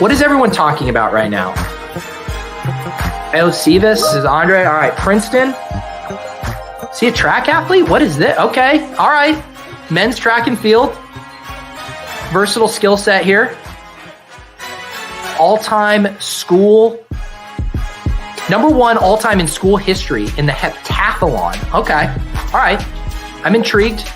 What is everyone talking about right now? Oh, see this? This is Andre. All right, Princeton. See a track athlete? What is this? Okay, all right. Men's track and field. Versatile skill set here. All-time school. Number one all-time in school history in the heptathlon. Okay, all right. I'm intrigued.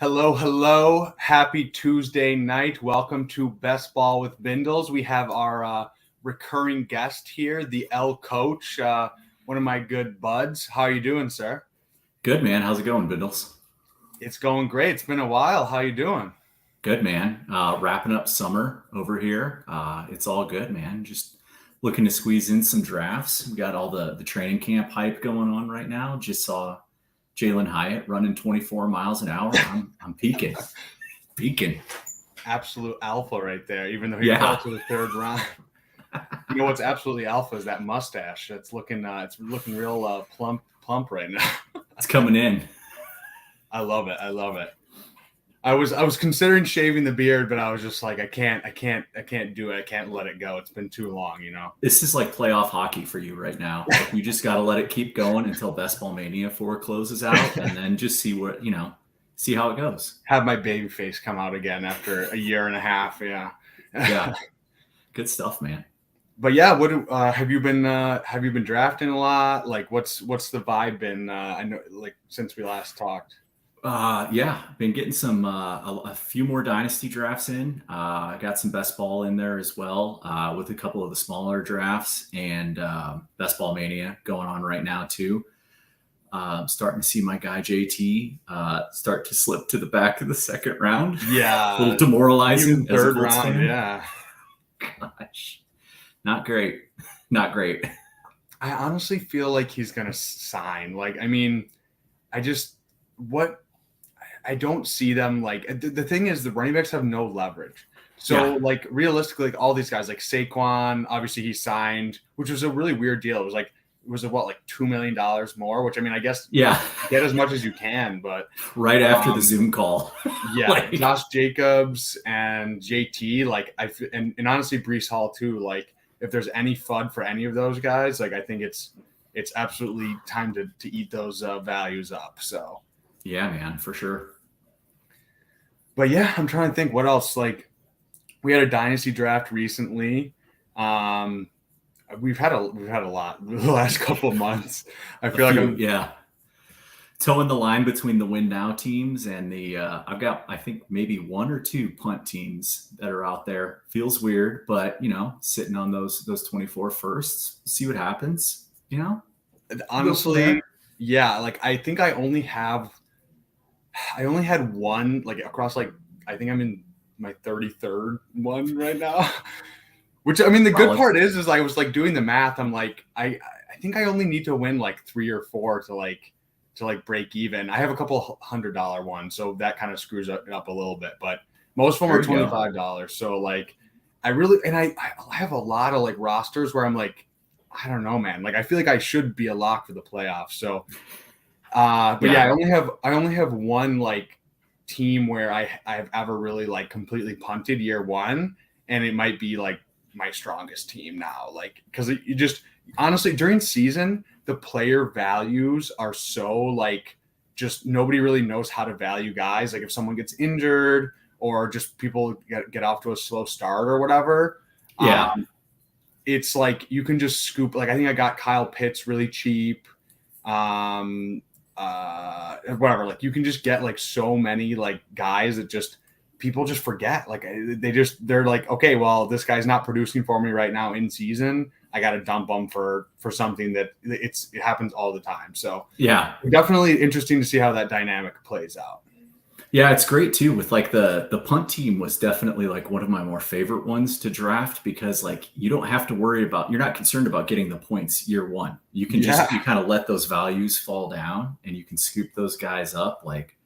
Hello. Happy Tuesday night. Welcome to Bestball with Bindles. We have our recurring guest here, the Coach, one of my good buds. How are you doing, sir? Good, man. How's it going, Bindles? It's going great. It's been a while. How you doing? Good, man. Wrapping up summer over here. It's all good, man. Just looking to squeeze in some drafts. We got all the training camp hype going on right now. Just saw Jalen Hyatt running 24 miles an hour. I'm peaking. Absolute alpha right there, even though he fell to the third round. You know what's absolutely alpha is that mustache. It's looking real plump right now. It's coming in. I love it. I was considering shaving the beard, but I was just like, I can't do it. I can't let it go. It's been too long, you know. This is like playoff hockey for you right now. Like, you just got to let it keep going until Bestball Mania 4 closes out, and then just see how it goes. Have my baby face come out again after a year and a half. Yeah. Good stuff, man. But yeah, what have you been drafting a lot? Like, what's the vibe been? I know, like, since we last talked. Been getting some a few more dynasty drafts in. I got some best ball in there as well, with a couple of the smaller drafts, and best ball mania going on right now too. Starting to see my guy JT start to slip to the back of the second round. Yeah, a little demoralizing. Third round, fan. Yeah. Gosh, not great. I honestly feel like he's gonna sign. Like, I mean, I don't see them, like, the thing is the running backs have no leverage. So like realistically, like all these guys like Saquon, obviously he signed, which was a really weird deal. It was like $2 million more, which I mean, I guess get as much as you can, but right after the Zoom call. Like Josh Jacobs and JT, like and honestly Breece Hall too. Like if there's any FUD for any of those guys, like I think it's absolutely time to eat those values up. So yeah, man, for sure. But yeah, I'm trying to think what else. Like, we had a dynasty draft recently. We've had a lot the last couple of months. I feel like towing the line between the win now teams and the I've got, I think, maybe one or two punt teams that are out there. Feels weird, but sitting on those 24 firsts, see what happens. Honestly, yeah. Like I think I only had one, like across, like I think I'm in my 33rd one right now. Which, I mean, the good part is I was like doing the math. I'm like, I think I only need to win like 3 or 4 to break even. I have a couple $100 ones, so that kind of screws it up a little bit. But most of them are $25. So like, I have a lot of like rosters where I'm like, I don't know, man. Like I feel like I should be a lock for the playoffs. So. I only have one like team where I've ever really like completely punted year one, and it might be like my strongest team now. Like, because you just honestly during season the player values are so like just nobody really knows how to value guys. Like if someone gets injured or just people get off to a slow start or whatever. It's like you can just scoop. Like I think I got Kyle Pitts really cheap. Whatever, like you can just get like so many like guys that just people just forget. Like they're like, okay, well, this guy's not producing for me right now in season. I got to dump them for something that it happens all the time. So yeah, definitely interesting to see how that dynamic plays out. Yeah, it's great too. With like the punt team was definitely like one of my more favorite ones to draft because like you don't have to worry about you're not concerned about getting the points year one. You can just you kind of let those values fall down and you can scoop those guys up like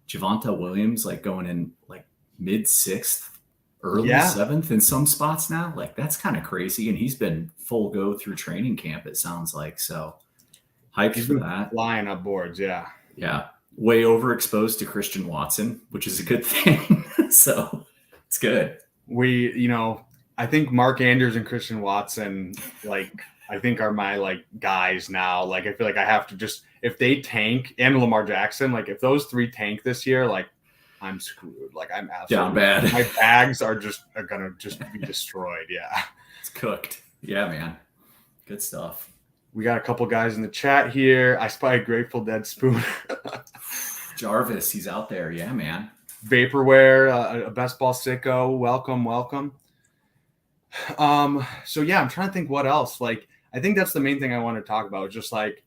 Javonte Williams like going in like mid sixth, early seventh in some spots now. Like that's kind of crazy. And he's been full go through training camp, it sounds like. So hyped for that. Flying up boards, yeah. Yeah. Way overexposed to Christian Watson, which is a good thing. So it's good. I think Mark Andrews and Christian Watson, like, I think are my like guys now. Like, I feel like I have to just, if they tank, and Lamar Jackson, like if those three tank this year, like I'm screwed. Like I'm absolutely down bad. My bags are gonna just be destroyed. Yeah. It's cooked. Yeah, man. Good stuff. We got a couple guys in the chat here. I spy a Grateful Dead spoon. Jarvis, he's out there. Yeah, man. Vaporware, a Bestball sicko. Welcome. So yeah, I'm trying to think what else. Like, I think that's the main thing I want to talk about. Just like,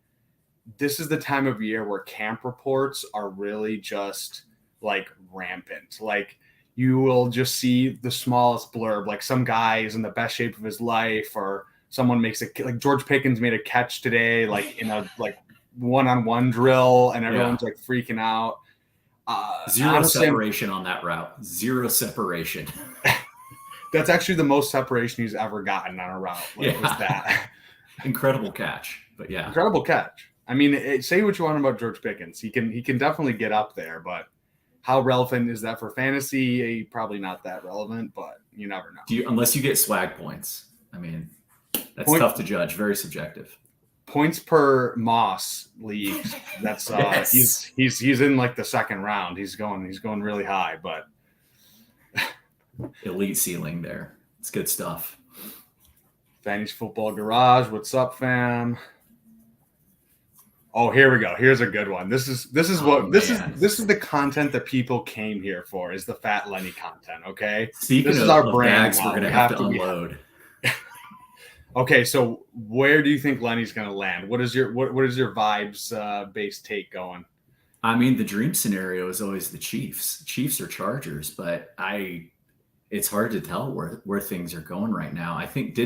this is the time of year where camp reports are really just like rampant. Like, you will just see the smallest blurb, like some guy is in the best shape of his life, or someone makes like George Pickens made a catch today, like in a like one-on-one drill, and everyone's like freaking out. Zero separation on that route. Zero separation. That's actually the most separation he's ever gotten on a route. Like, was that incredible catch? But yeah, incredible catch. I mean, say what you want about George Pickens. He can definitely get up there, but how relevant is that for fantasy? Probably not that relevant, but you never know. Unless you get swag points. I mean, that's tough to judge. Very subjective. Points per Moss league. That's yes. He's in like the second round. He's going really high, but elite ceiling there. It's good stuff. Fantasy Football Garage. What's up, fam? Oh, here we go. Here's a good one. This is this is the content that people came here for. Is the Fat Lenny content? Okay. Speaking this of is our brand. Bags, we're gonna have to unload. Okay, so where do you think Lenny's going to land? What is your vibes based take going? I mean, the dream scenario is always the Chiefs or Chargers, but it's hard to tell where things are going right now. I think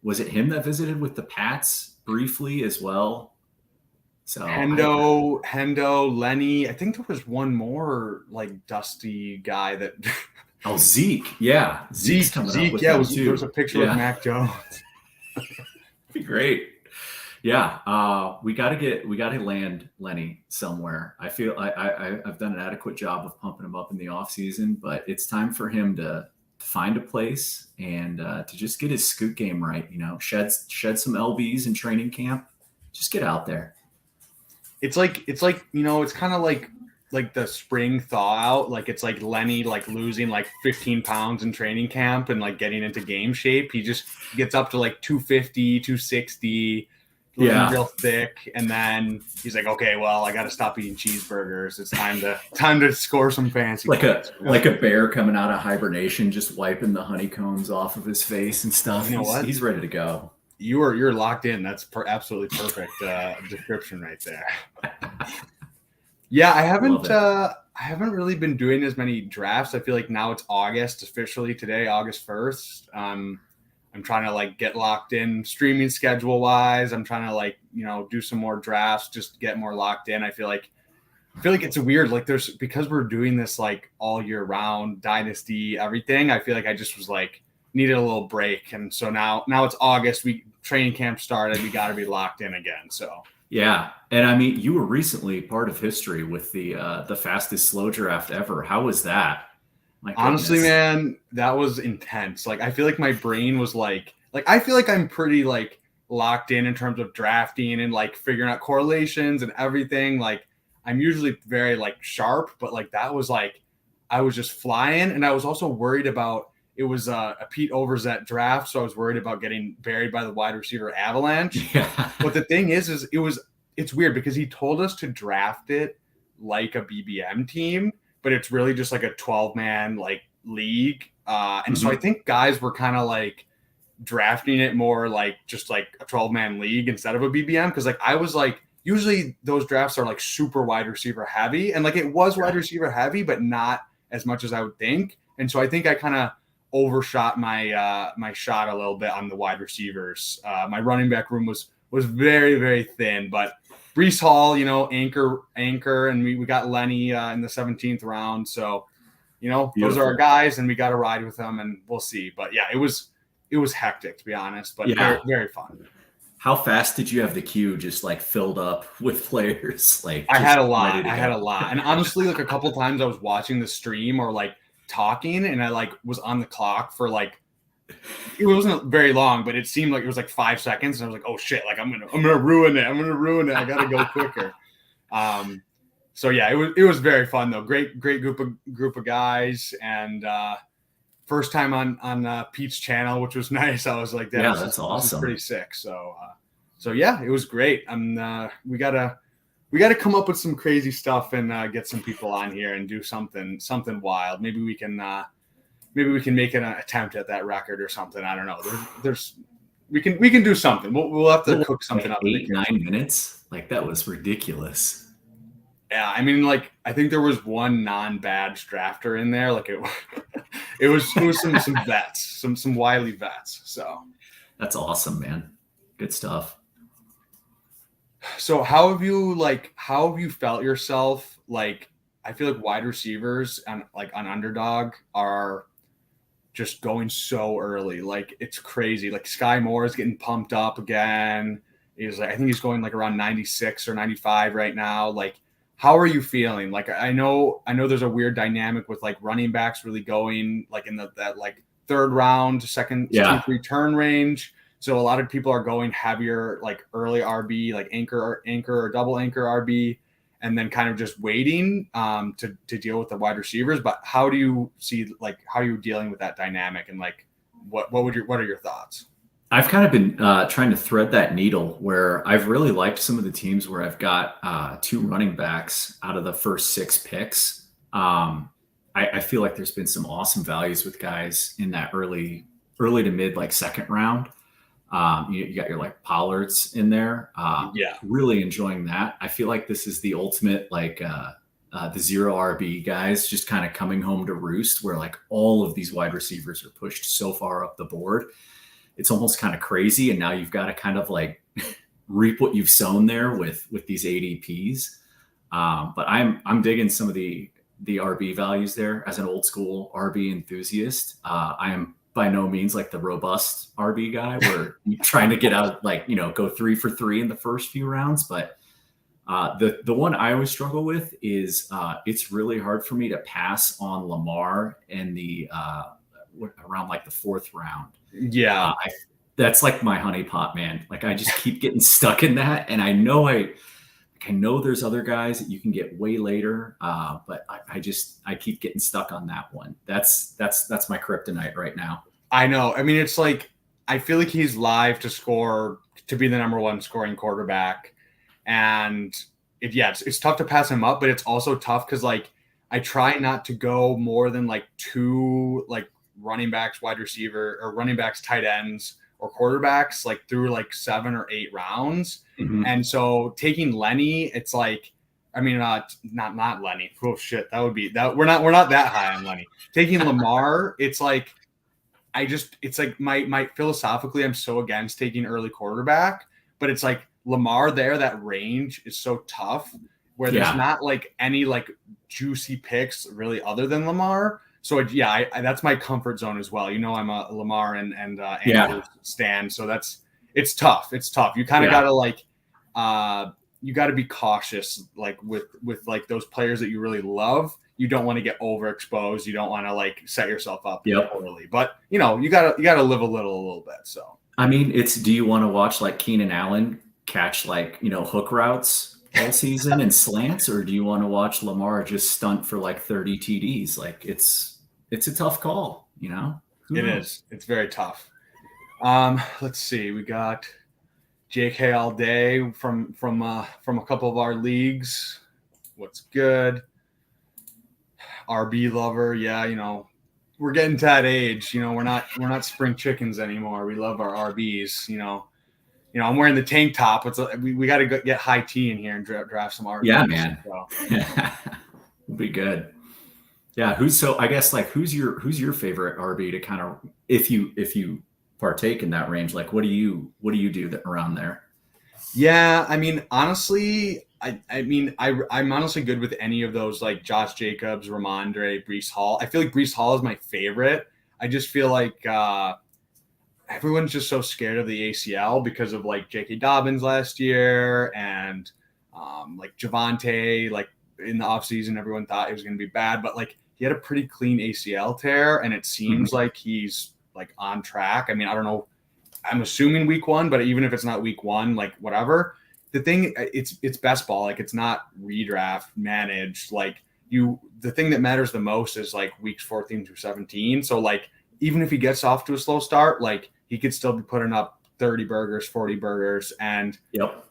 was it him that visited with the Pats briefly as well? So Hendo, Lenny. I think there was one more like dusty guy that. Oh, Zeke, yeah, Zeke's coming up with yeah. There was a picture of Mac Jones. Be great. Yeah. We got to land Lenny somewhere. I feel I've done an adequate job of pumping him up in the off season, but it's time for him to find a place and to just get his scoot game right. Shed some LBs in training camp. Just get out there. It's like, it's kind of like the spring thaw out. Like it's like Lenny, like losing like 15 pounds in training camp and like getting into game shape. He just gets up to like 250, 260, looking real thick. And then he's like, okay, well, I got to stop eating cheeseburgers. It's time to score some fancy. Like a bear coming out of hibernation, just wiping the honeycombs off of his face and stuff. You know what? He's ready to go. You're locked in. That's absolutely perfect description right there. Yeah, I haven't really been doing as many drafts. I feel like now it's August officially today, August 1st. I'm trying to like get locked in streaming schedule wise. I'm trying to like, do some more drafts, just get more locked in. I feel like it's weird. Like because we're doing this like all year round, dynasty, everything. I feel like I just was like needed a little break. And so now it's August, training camp started. We got to be locked in again. So. Yeah. And I mean, you were recently part of history with the fastest slow draft ever. How was that? Honestly, man, that was intense. Like, I feel like my brain was like I feel like I'm pretty like locked in terms of drafting and like figuring out correlations and everything. Like, I'm usually very like sharp, but like that was like, I was just flying. And I was also worried about, it was a Pete Overzet draft, so I was worried about getting buried by the wide receiver avalanche. Yeah. But the thing is it's weird because he told us to draft it like a BBM team, but it's really just like a 12-man like league. And so I think guys were kind of like drafting it more like just like a 12-man league instead of a BBM. Cause like I was like, usually those drafts are like super wide receiver heavy, and like it was wide receiver heavy, but not as much as I would think. And so I think I kind of overshot my my shot a little bit on the wide receivers. My running back room was very, very thin, but Breece Hall, anchor, and we got Lenny in the 17th round. So, Beautiful. Those are our guys, and we got to ride with them, and we'll see. But yeah, it was hectic, to be honest, but very, very fun. How fast did you have the queue just like filled up with players? Like I had a lot. And honestly, like a couple times I was watching the stream or like talking, and I like was on the clock for like, it wasn't very long, but it seemed like it was like 5 seconds, and I was like, oh shit, like I'm gonna ruin it. I gotta go quicker. So yeah, it was very fun though. Great group of guys, and first time on Pete's channel, which was nice. I was like, that's awesome. This is pretty sick. So yeah, it was great. We gotta come up with some crazy stuff and get some people on here and do something wild. Maybe we can make an attempt at that record or something. I don't know. We can do something. We'll have to cook something up. 8-9 minutes, like that was ridiculous. Yeah, I mean, like I think there was one non-badge drafter in there. Like it was some vets, some wily vets. So that's awesome, man. Good stuff. So how have you felt yourself? Like I feel like wide receivers on Underdog are just going so early. Like it's crazy. Like Sky Moore is getting pumped up again. I think he's going like around 96 or 95 right now. Like, how are you feeling? Like I know there's a weird dynamic with like running backs really going like in that like third round, second return range. So a lot of people are going heavier, like early RB, like anchor or double anchor RB, and then kind of just waiting to deal with the wide receivers. But how do you see, like, how are you dealing with that dynamic, and like what are your thoughts? I've kind of been trying to thread that needle where I've really liked some of the teams where I've got 2 running backs out of the first 6 picks. I feel like there's been some awesome values with guys in that early to mid, like second round. You got your like Pollards in there. Really enjoying that. I feel like this is the ultimate, like the 0 RB guys just kind of coming home to roost, where like all of these wide receivers are pushed so far up the board. It's almost kind of crazy. And now you've got to kind of like reap what you've sown there with these ADPs. But I'm digging some of the RB values there as an old school RB enthusiast. I am by no means like the robust RB guy where you're trying to get out, like, go 3 for 3 in the first few rounds. But the one I always struggle with is it's really hard for me to pass on Lamar in the around like the 4th round. Yeah. That's like my honeypot, man. Like I just keep getting stuck in that. And I know there's other guys that you can get way later. But I keep getting stuck on that one. That's my kryptonite right now. I know. I mean, it's like, I feel like he's live to be the number 1 scoring quarterback. And it's tough to pass him up, but it's also tough because like I try not to go more than like 2 like running backs, wide receiver, or running backs, tight ends, or quarterbacks like through like 7 or 8 rounds. Mm-hmm. And so taking Lenny, it's like, I mean, not Lenny. Oh shit, that would be that. We're not that high on Lenny. Taking Lamar, it's like it's like my philosophically, I'm so against taking early quarterback, but it's like Lamar there, that range is so tough where there's not like any like juicy picks really other than Lamar. So that's my comfort zone as well. I'm a Lamar and Andrew stan. So it's tough. It's tough. You kind of gotta like you got to be cautious, like with like those players that you really love. You don't want to get overexposed. You don't want to like set yourself up early. But you gotta live a little bit. So I mean, do you want to watch like Keenan Allen catch like hook routes all season and slants, or do you want to watch Lamar just stunt for like 30 TDs? Like it's a tough call. It is. It's very tough. Let's see. We got JK all day from a couple of our leagues. What's good? RB lover. Yeah, we're getting to that age. We're not spring chickens anymore. We love our RBs. you know, I'm wearing the tank top. We got to get high tea in here and draft some RBs. Yeah, man. So. It'll be good. Yeah. Who's your favorite RB to kind of, if you partake in that range, like what do you do around there? Yeah, I mean, honestly, I'm honestly good with any of those, like Josh Jacobs, Ramondre, Breece Hall. I feel like Breece Hall is my favorite. I just feel like everyone's just so scared of the ACL because of like J.K. Dobbins last year and like Javonte. Like in the offseason, everyone thought it was going to be bad, but like he had a pretty clean ACL tear, and it seems like he's like on track. I mean, I don't know. I'm assuming week 1, but even if it's not week 1, like whatever. The thing, it's best ball. Like it's not redraft managed. Like the thing that matters the most is like weeks 14 through 17. So like even if he gets off to a slow start, like he could still be putting up 30 burgers, 40 burgers, and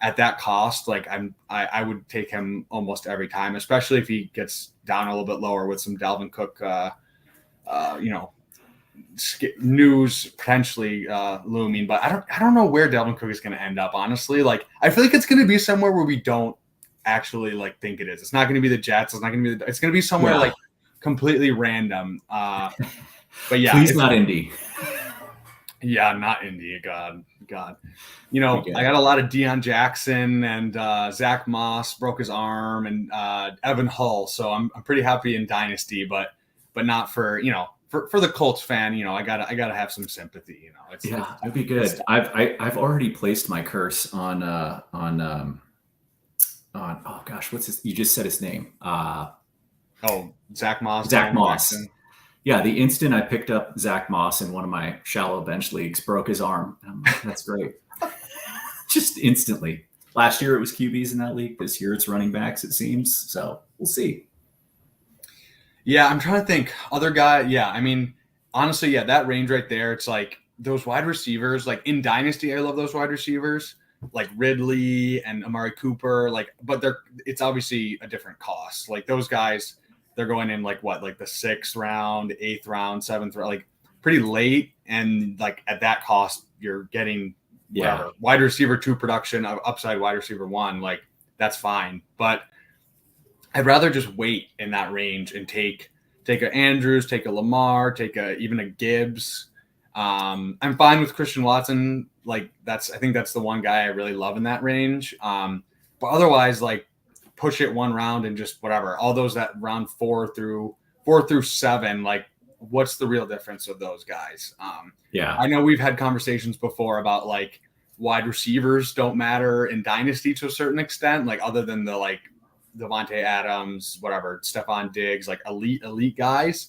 at that cost, like I would take him almost every time, especially if he gets down a little bit lower with some Dalvin Cook, you know, news potentially looming. But I don't know where Dalvin Cook is going to end up, honestly. Like I feel like it's going to be somewhere where we don't actually like think it is. It's not going to be the Jets. It's not going to be it's going to be somewhere like completely random. But yeah, please not Indy. Yeah, not Indy. God. You know, I got a lot of Deion Jackson and Zach Moss broke his arm, and Evan Hull. So I'm pretty happy in Dynasty, but not for, you know, for the Colts fan. You know, I gotta have some sympathy. You know, it'd be good. I've already placed my curse on oh gosh, what's his? You just said his name. Zach Moss. Zach Moss. Jackson. Yeah, the instant I picked up Zach Moss in one of my shallow bench leagues, broke his arm. I'm like, that's great. Just instantly. Last year it was QBs in that league. This year it's running backs, it seems. So we'll see. Yeah, I'm trying to think. Other guy, yeah. I mean, honestly, yeah, that range right there, it's like those wide receivers. Like in Dynasty, I love those wide receivers, like Ridley and Amari Cooper. Like, but it's obviously a different cost. Like those guys, they're going in like what, like the 6th round, 8th round, 7th round, like pretty late. And like at that cost, you're getting wide receiver 2 production, upside wide receiver 1. Like that's fine. But I'd rather just wait in that range and take a Andrews, take a Lamar, take even a Gibbs. I'm fine with Christian Watson. Like I think that's the one guy I really love in that range. But otherwise, like push it 1 round and just whatever. All those that round 4 through 7, like what's the real difference of those guys? I know we've had conversations before about like wide receivers don't matter in Dynasty to a certain extent, like other than the like Devontae Adams, whatever, Stephon Diggs, like elite guys.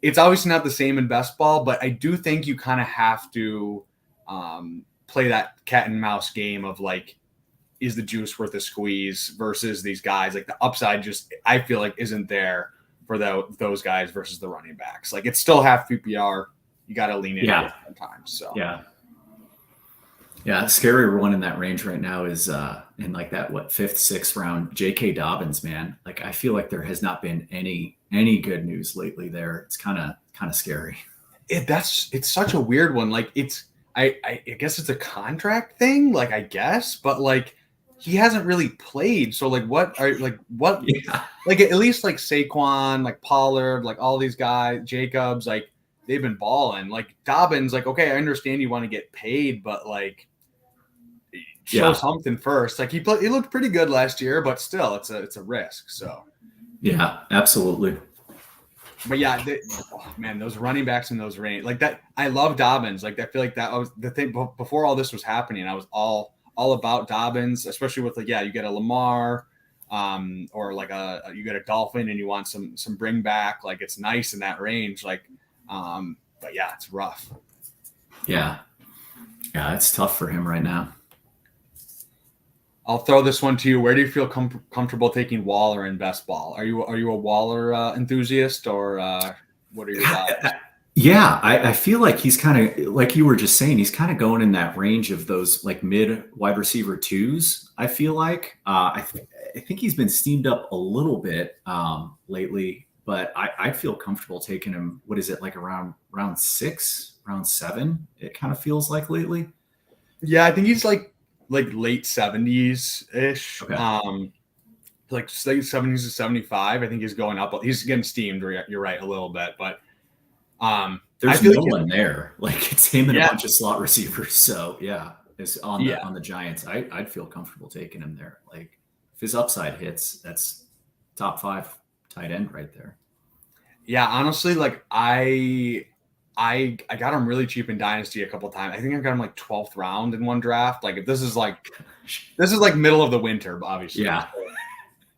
It's obviously not the same in best ball, but I do think you kind of have to play that cat and mouse game of like, is the juice worth a squeeze versus these guys? Like the upside just, I feel like, isn't there for those guys versus the running backs. Like it's still half PPR. You got to lean in sometimes. So yeah, scary one in that range right now is in like that 5th, 6th round, J.K. Dobbins, man. Like I feel like there has not been any good news lately there. It's kind of scary. It's such a weird one. Like I guess it's a contract thing. Like I guess, but like he hasn't really played. So like what? Like at least like Saquon, like Pollard, like all these guys, Jacobs, like they've been balling. Like Dobbins, like okay, I understand you want to get paid, but like show something first. Like he looked pretty good last year, but still, it's a risk. So yeah, absolutely. But yeah, man, those running backs in those range like that. I love Dobbins. Like I feel like that was the thing before all this was happening. I was all about Dobbins, especially with like you get a Lamar, or like you get a Dolphin and you want some bring back. Like it's nice in that range. Like, but yeah, it's rough. Yeah, it's tough for him right now. I'll throw this one to you. Where do you feel comfortable taking Waller in best ball? Are you a Waller enthusiast, or what are your vibes? Yeah, I feel like he's kind of like you were just saying. He's kind of going in that range of those like mid wide receiver 2s. I feel like I think he's been steamed up a little bit lately, but I feel comfortable taking him. What is it, like around round 6, round 7? It kind of feels like lately. Yeah, I think he's like late 70s ish. Okay. Like late 70s to 75. I think he's going up. He's getting steamed. You're right, a little bit, but there's no one there. Like it's him and a bunch of slot receivers. So yeah, it's on the Giants. I'd feel comfortable taking him there. Like if his upside hits, that's top 5 tight end right there. Yeah, honestly, like I got him really cheap in Dynasty a couple of times. I think I got him like 12th round in one draft. Like if this is like middle of the winter, obviously. Yeah.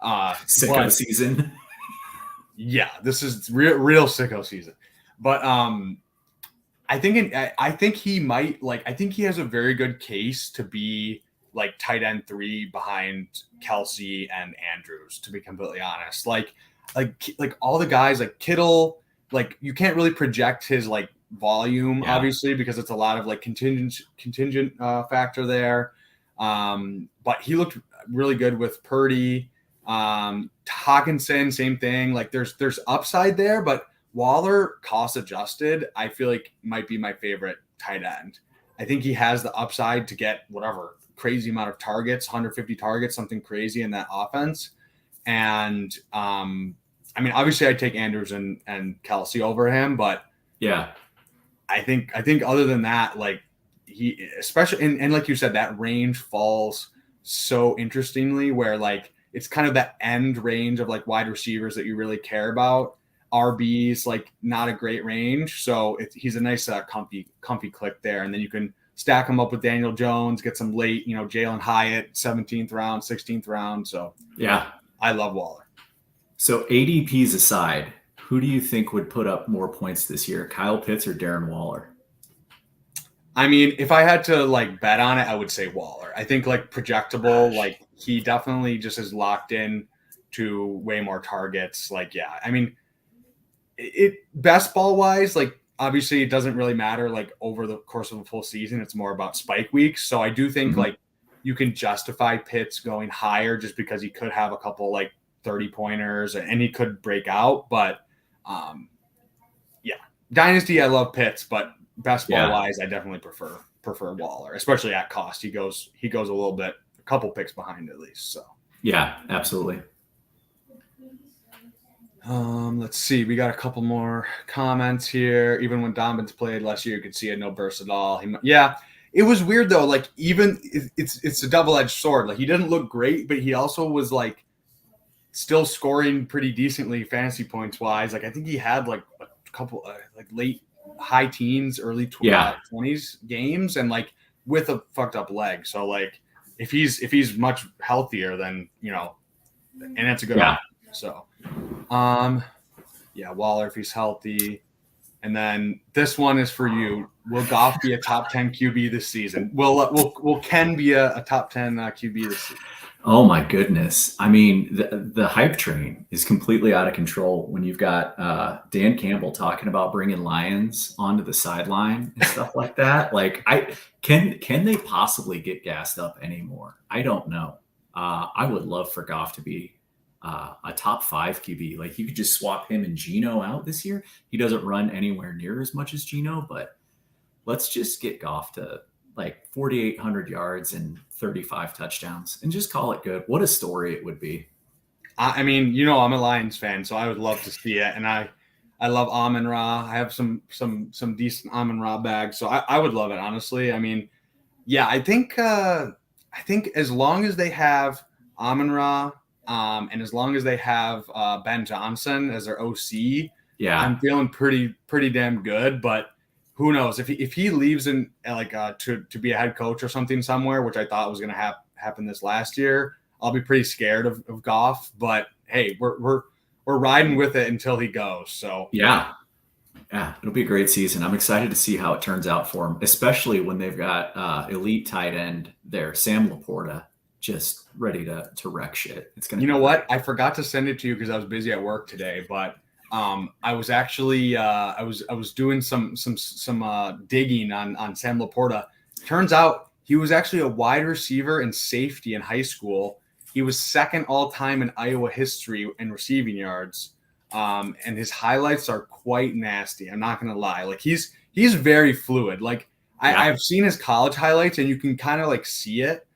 Sicko season. Yeah, this is real sicko season. But I think he might I think he has a very good case to be like tight end 3 behind Kelsey and Andrews, to be completely honest. Like all the guys like Kittle, like you can't really project his like volume obviously because it's a lot of like contingent factor there. But he looked really good with Purdy. Hawkinson, same thing. Like there's upside there, but Waller, cost adjusted, I feel like might be my favorite tight end. I think he has the upside to get whatever crazy amount of targets, 150 targets, something crazy in that offense. And I mean, obviously I'd take Andrews and Kelsey over him, but yeah, I think other than that, like he, especially, and like you said, that range falls so interestingly where like, it's kind of that end range of like wide receivers that you really care about. RB's like not a great range. So he's a nice comfy click there. And then you can stack him up with Daniel Jones, get some late, Jalen Hyatt, 17th round, 16th round. So yeah, I love Waller. So ADPs aside, who do you think would put up more points this year? Kyle Pitts or Darren Waller? I mean, if I had to like bet on it, I would say Waller. I think like projectable, like he definitely just is locked in to way more targets. Like, yeah, I mean, it best ball wise, like obviously it doesn't really matter like over the course of a full season. It's more about spike weeks. So I do think like you can justify Pitts going higher just because he could have a couple like 30 pointers and he could break out. But yeah, Dynasty, I love Pitts, but best ball wise, I definitely prefer Waller, especially at cost. He goes a little bit, a couple picks behind at least. So yeah, absolutely. Let's see. We got a couple more comments here. Even when Dobbins played last year, you could see it no burst at all. It was weird though. Like even it's a double-edged sword. Like he didn't look great, but he also was like still scoring pretty decently fantasy points wise. Like I think he had like a couple like late high teens, early 20s games, and like with a fucked up leg. So like if he's much healthier, then and that's a good option. So Waller if he's healthy. And then this one is for you. Will Goff be a top 10 QB this season? Will Ken be a top 10 QB this season? Oh my goodness. I mean, the hype train is completely out of control when you've got Dan Campbell talking about bringing Lions onto the sideline and stuff like that. Like can they possibly get gassed up anymore? I don't know. I would love for Goff to be a top 5 QB. Like you could just swap him and Geno out this year. He doesn't run anywhere near as much as Geno, but let's just get Goff to like 4,800 yards and 35 touchdowns and just call it good. What a story it would be. I mean, I'm a Lions fan, so I would love to see it. And I love Amon-Ra. I have some decent Amon-Ra bags, so I would love it, honestly. I mean, yeah, I think as long as they have Amon-Ra, and as long as they have Ben Johnson as their OC, I'm feeling pretty damn good. But who knows if he leaves in like to be a head coach or something somewhere, which I thought was going to happen this last year, I'll be pretty scared of Goff. But hey, we're riding with it until he goes. So yeah, it'll be a great season. I'm excited to see how it turns out for him, especially when they've got elite tight end there, Sam Laporta, just ready to wreck shit. It's gonna. You know what? I forgot to send it to you because I was busy at work today, but I was actually I was doing some digging on Sam Laporta. Turns out he was actually a wide receiver and safety in high school. He was second all time in Iowa history in receiving yards. And his highlights are quite nasty. I'm not gonna lie. Like he's very fluid. Like I've seen his college highlights and you can kind of like see it.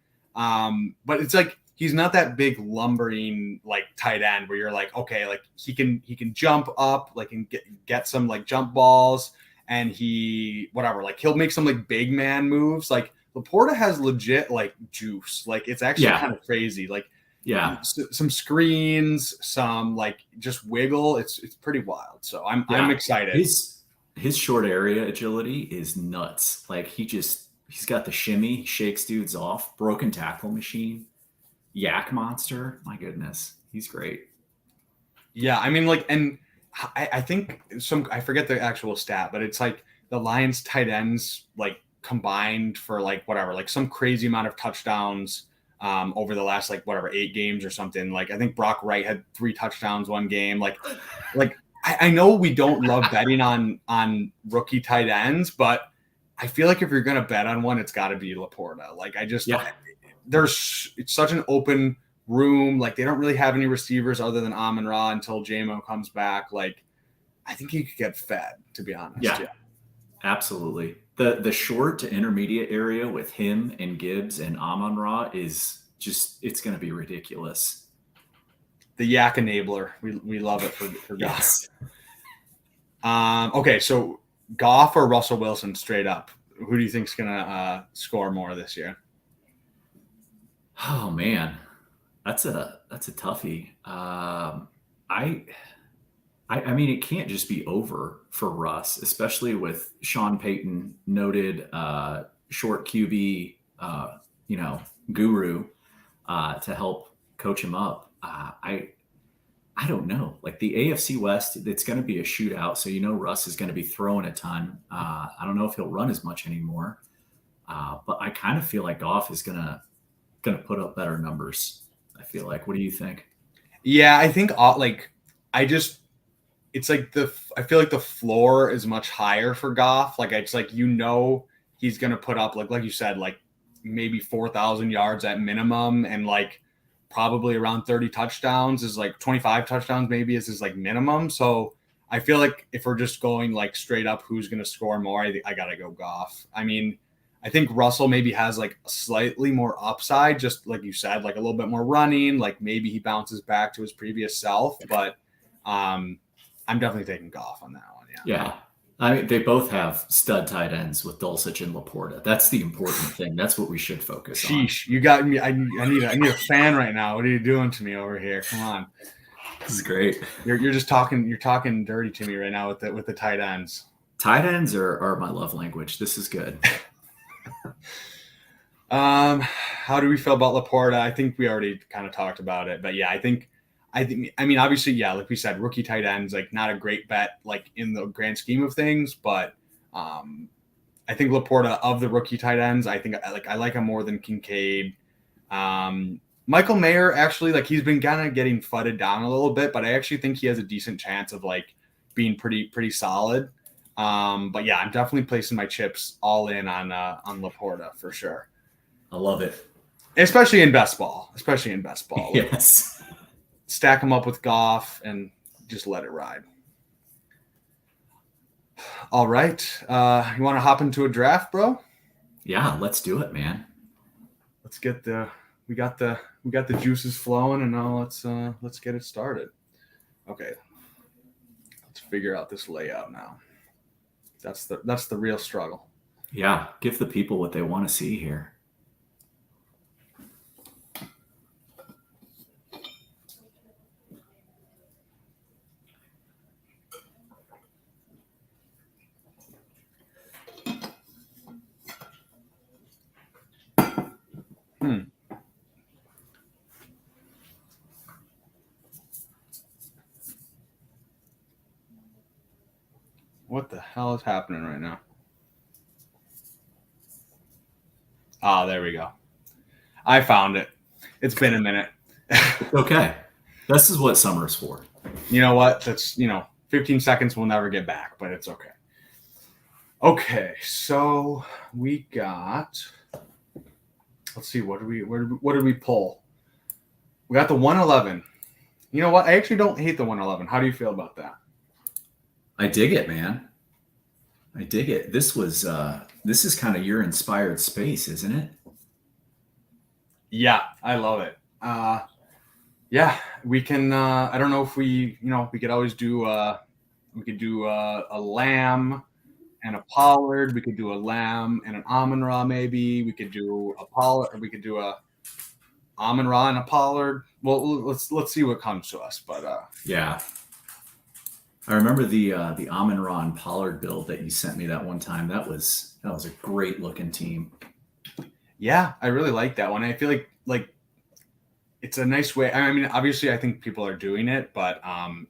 But it's like he's not that big lumbering like tight end where you're like, okay, like he can jump up, like and get some like jump balls, and he'll make some like big man moves. Like Laporta has legit like juice. Like it's actually kind of crazy. Like some screens, some like just wiggle. It's pretty wild. So I'm excited. His short area agility is nuts. Like he's got the shimmy, he shakes dudes off, broken tackle machine, yak monster. My goodness, he's great. Yeah, I mean, like, and I think I forget the actual stat, but it's like the Lions tight ends like combined for like whatever, like some crazy amount of touchdowns over the last like whatever 8 games or something. Like I think Brock Wright had 3 touchdowns one game. Like I know we don't love betting on rookie tight ends, but I feel like if you're gonna bet on one, it's got to be Laporta. Like it's such an open room. Like they don't really have any receivers other than Amon-Ra until JMO comes back. Like I think he could get fed, to be honest. Yeah. Absolutely. The short to intermediate area with him and Gibbs and Amon-Ra is just, it's going to be ridiculous. The yak enabler. We love it for Goff. Okay, so Goff or Russell Wilson straight up? Who do you think is going to score more this year? Oh man, that's a toughie. I mean, it can't just be over for Russ, especially with Sean Payton, noted short QB, guru, to help coach him up. I don't know. Like the AFC West, it's going to be a shootout, so Russ is going to be throwing a ton. I don't know if he'll run as much anymore, but I kind of feel like Goff is going to put up better numbers. I feel like. What do you think? Yeah, I think it's like I feel like the floor is much higher for Goff. Like it's like he's gonna put up like you said, like maybe 4,000 yards at minimum, and like probably around 30 touchdowns is like 25 touchdowns maybe is his like minimum. So I feel like if we're just going like straight up, who's gonna score more? I gotta go Goff. I mean, I think Russell maybe has like slightly more upside, just like you said, like a little bit more running. Like maybe he bounces back to his previous self, but I'm definitely taking Goff on that one. Yeah. I mean, they both have stud tight ends with Dulcich and Laporta. That's the important thing. That's what we should focus on. Sheesh, you got me. I need a fan right now. What are you doing to me over here? Come on. This is great. You're just talking. You're talking dirty to me right now with the tight ends. Tight ends are my love language. This is good. How do we feel about Laporta? I think we already kind of talked about it, but yeah, I mean, obviously, yeah, like we said, rookie tight ends, like not a great bet, like in the grand scheme of things, but I think Laporta of the rookie tight ends, I like him more than Kincaid. Michael Mayer, actually, like he's been kind of getting fudded down a little bit, but I actually think he has a decent chance of like being pretty solid. But yeah, I'm definitely placing my chips all in on Laporta for sure. I love it. Especially in best ball. Yes. Stack them up with Goff and just let it ride. All right. You want to hop into a draft, bro? Yeah, let's do it, man. Let's get we got the juices flowing, and now let's get it started. Okay. Let's figure out this layout now. That's the real struggle. Yeah, give the people what they want to see here. What the hell is happening right now? Ah, there we go. I found it. It's been a minute. Okay. This is what summer is for. You know what? That's, 15 seconds we'll never get back, but it's okay. Okay, so we got, let's see, what did we pull? We got the 111. You know what? I actually don't hate the 111. How do you feel about that? I dig it, man. I dig it. This is kind of your inspired space, isn't it? Yeah, I love it. Yeah, we can. I don't know if we could always do. We could do a lamb and a Pollard. We could do a lamb and an Amon Ra. Maybe we could do a Pollard. We could do a Amon Ra and a Pollard. Well, let's see what comes to us. But yeah, I remember the Amon Ra and Pollard build that you sent me that one time. That was a great looking team. Yeah, I really like that one. I feel like it's a nice way. I mean, obviously, I think people are doing it, but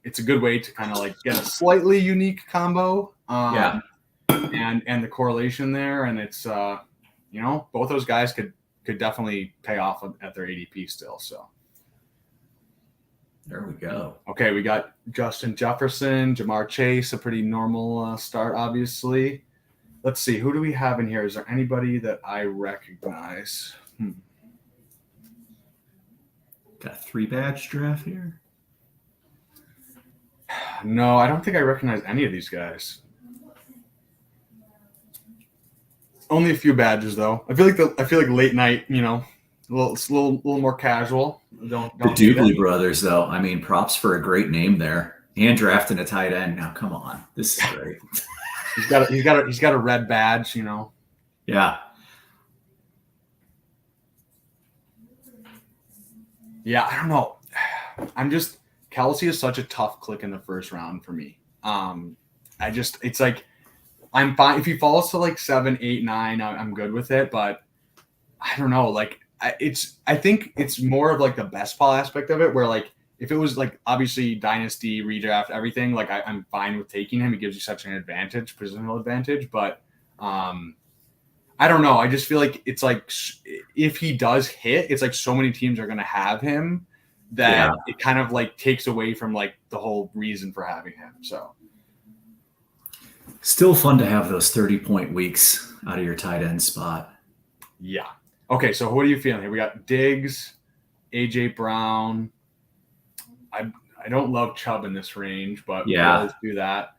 it's a good way to kind of like get a slightly unique combo. Yeah. And the correlation there, and it's both those guys could definitely pay off at their ADP still. So there we go. Okay, we got Justin Jefferson, Jamar Chase, a pretty normal start, obviously. Let's see, who do we have in here? Is there anybody that I recognize? Got a 3-badge draft here? No, I don't think I recognize any of these guys. Only a few badges though. I feel like late night, it's a little more casual. Don't the Doobly Brothers, though. I mean, props for a great name there, and drafting a tight end. Now, come on, this is great. he's got a red badge, Yeah. Yeah, I don't know. Kelsey is such a tough click in the first round for me. It's like I'm fine if he falls to like 7, 8, 9. I'm good with it, but I don't know. Like I think it's more of like the best ball aspect of it, where like if it was like obviously dynasty redraft everything, like I'm fine with taking him. He gives you such an advantage, positional advantage, but I don't know. I just feel like it's like if he does hit, it's like so many teams are going to have him that it kind of like takes away from like the whole reason for having him. So still fun to have those 30-point weeks out of your tight end spot. Yeah. Okay. So what are you feeling here? We got Diggs, AJ Brown. I don't love Chubb in this range, but we'll do that.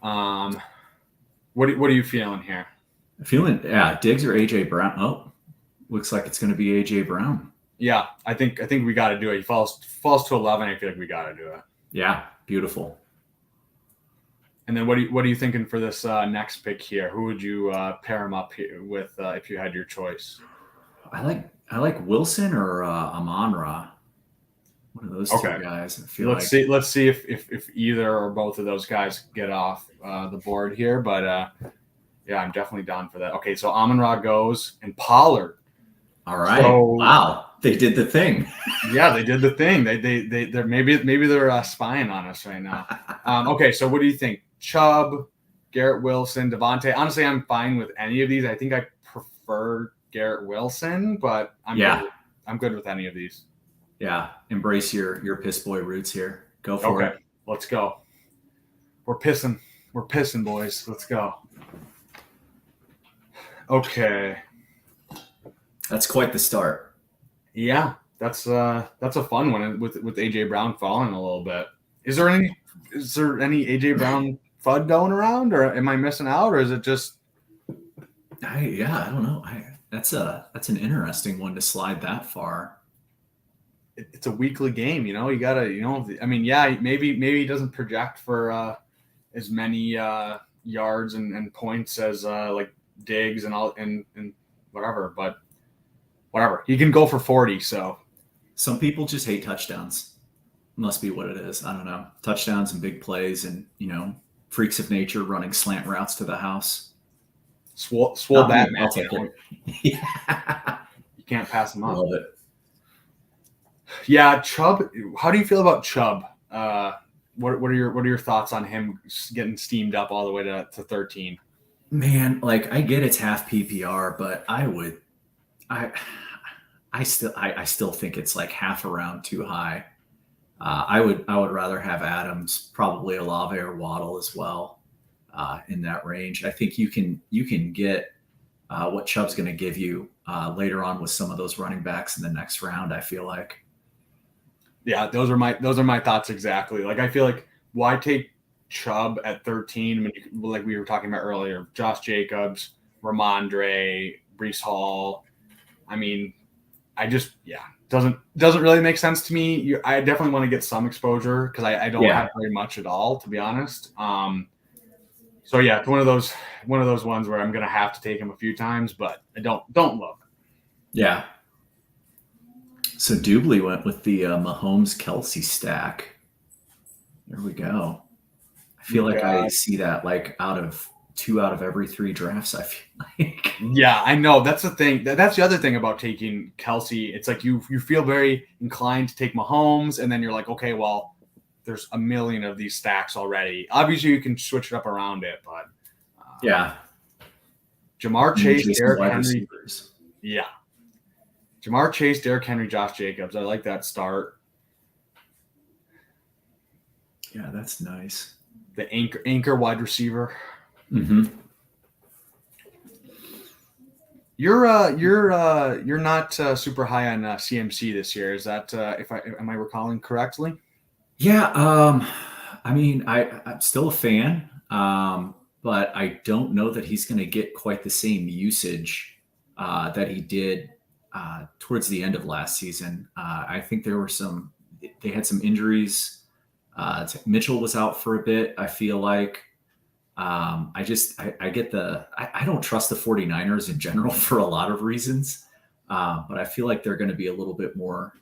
What are you feeling here? Feeling, Diggs or AJ Brown. Oh, looks like it's going to be AJ Brown. Yeah, I think we got to do it. He falls to 11. I feel like we got to do it. Yeah, beautiful. And then what are you thinking for this next pick here? Who would you pair him up here with if you had your choice? I like Wilson or Amon Ra. One of those two guys. Let's see if either or both of those guys get off the board here. But yeah, I'm definitely down for that. Okay, so Amon Ra goes and Pollard. All right. So, wow, they did the thing. Yeah, they did the thing. They're maybe they're spying on us right now. Okay, so what do you think? Chubb, Garrett Wilson, Devontae. Honestly, I'm fine with any of these. I think I prefer Garrett Wilson, but I'm good with any of these. Yeah, embrace your piss boy roots here. Go for it. Let's go. We're pissing, boys. Let's go. Okay. That's quite the start. Yeah, that's a fun one with AJ Brown falling a little bit. Is there any AJ Brown FUD going around, or am I missing out, or is it just? I don't know. That's an interesting one to slide that far. It's a weekly game, you gotta, I mean, maybe he doesn't project for as many yards and points as like Diggs and all and whatever, but whatever, he can go for 40. So some people just hate touchdowns. Must be what it is. I don't know. Touchdowns and big plays and freaks of nature running slant routes to the house. Swole that man. I'll take it. Yeah. You can't pass him up. Love it. Yeah, Chubb. How do you feel about Chubb? What are your thoughts on him getting steamed up all the way to 13? Man, like I get it's half PPR, but I still think it's like half a round too high. I would rather have Adams, probably Olave or Waddle as well in that range. I think you can get what Chubb's going to give you later on with some of those running backs in the next round. I feel like. Yeah, those are my thoughts exactly. Like I feel like why take Chubb at 13 when like we were talking about earlier, Josh Jacobs, Ramondre, Breece Hall. I mean, doesn't really make sense to me. I definitely want to get some exposure because I don't have very much at all, to be honest. So yeah, it's one of those ones where I'm gonna have to take him a few times, but I don't love it. Yeah. So Doobly went with the Mahomes-Kelsey stack. There we go. I feel like I see that like 2 out of every 3 drafts, I feel like. Yeah, I know. That's the thing. That's the other thing about taking Kelsey. It's like you feel very inclined to take Mahomes, and then you're like, okay, well, there's a million of these stacks already. Obviously, you can switch it up around it, but yeah. Jamar Chase, Derrick Henry. Receivers. Yeah. Jamar Chase, Derrick Henry, Josh Jacobs. I like that start. Yeah, that's nice. The anchor wide receiver. Mm-hmm. You're not super high on CMC this year. Is that am I recalling correctly? Yeah. I mean, I'm still a fan, but I don't know that he's going to get quite the same usage that he did towards the end of last season. I think they had some injuries. Mitchell was out for a bit. I feel like I don't trust the 49ers in general for a lot of reasons. But I feel like they're going to be a little bit more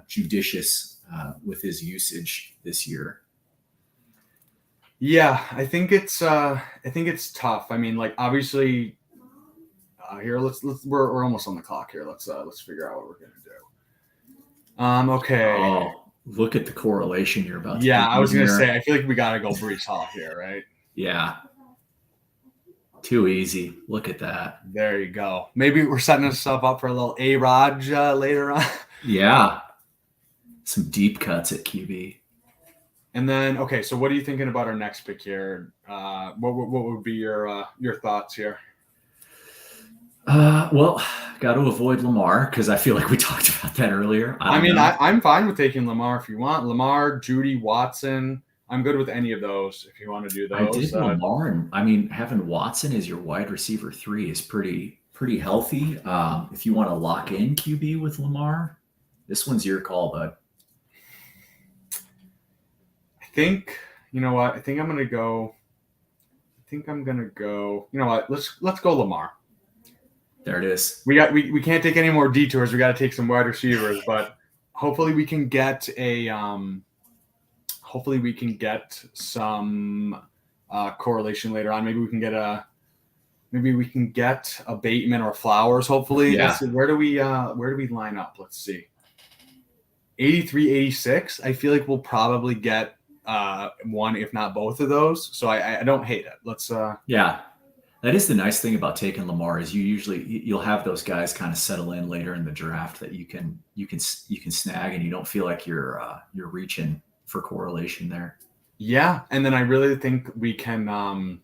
judicious with his usage this year. Yeah, I think it's tough. I mean, like obviously, here we're almost on the clock here. Let's figure out what we're gonna do. Okay. Oh, look at the correlation you're about to. Yeah, I was gonna say. I feel like we gotta go Breece Hall here, right? Yeah. Too easy. Look at that. There you go. Maybe we're setting ourselves up for a little A-Raj later on. Yeah. Some deep cuts at QB. And then, okay, so what are you thinking about our next pick here? What would be your thoughts here? Well, got to avoid Lamar because I feel like we talked about that earlier. I'm fine with taking Lamar if you want. Lamar, Judy, Watson. I'm good with any of those if you want to do those. I did Lamar, and I mean, having Watson as your wide receiver 3 is pretty healthy. If you want to lock in QB with Lamar, this one's your call, bud. I think you know what. I think I'm gonna go. You know what? Let's go Lamar. There it is. We can't take any more detours. We got to take some wide receivers, but hopefully we can get some correlation later on. Maybe we can get a Bateman or Flowers. Hopefully, yeah. Where do we line up? Let's see. 83, 86. I feel like we'll probably get one, if not both of those. So I don't hate it. Let's. Yeah. That is the nice thing about taking Lamar is you'll have those guys kind of settle in later in the draft that you can snag, and you don't feel like you're reaching for correlation there. Yeah, and then I really think we can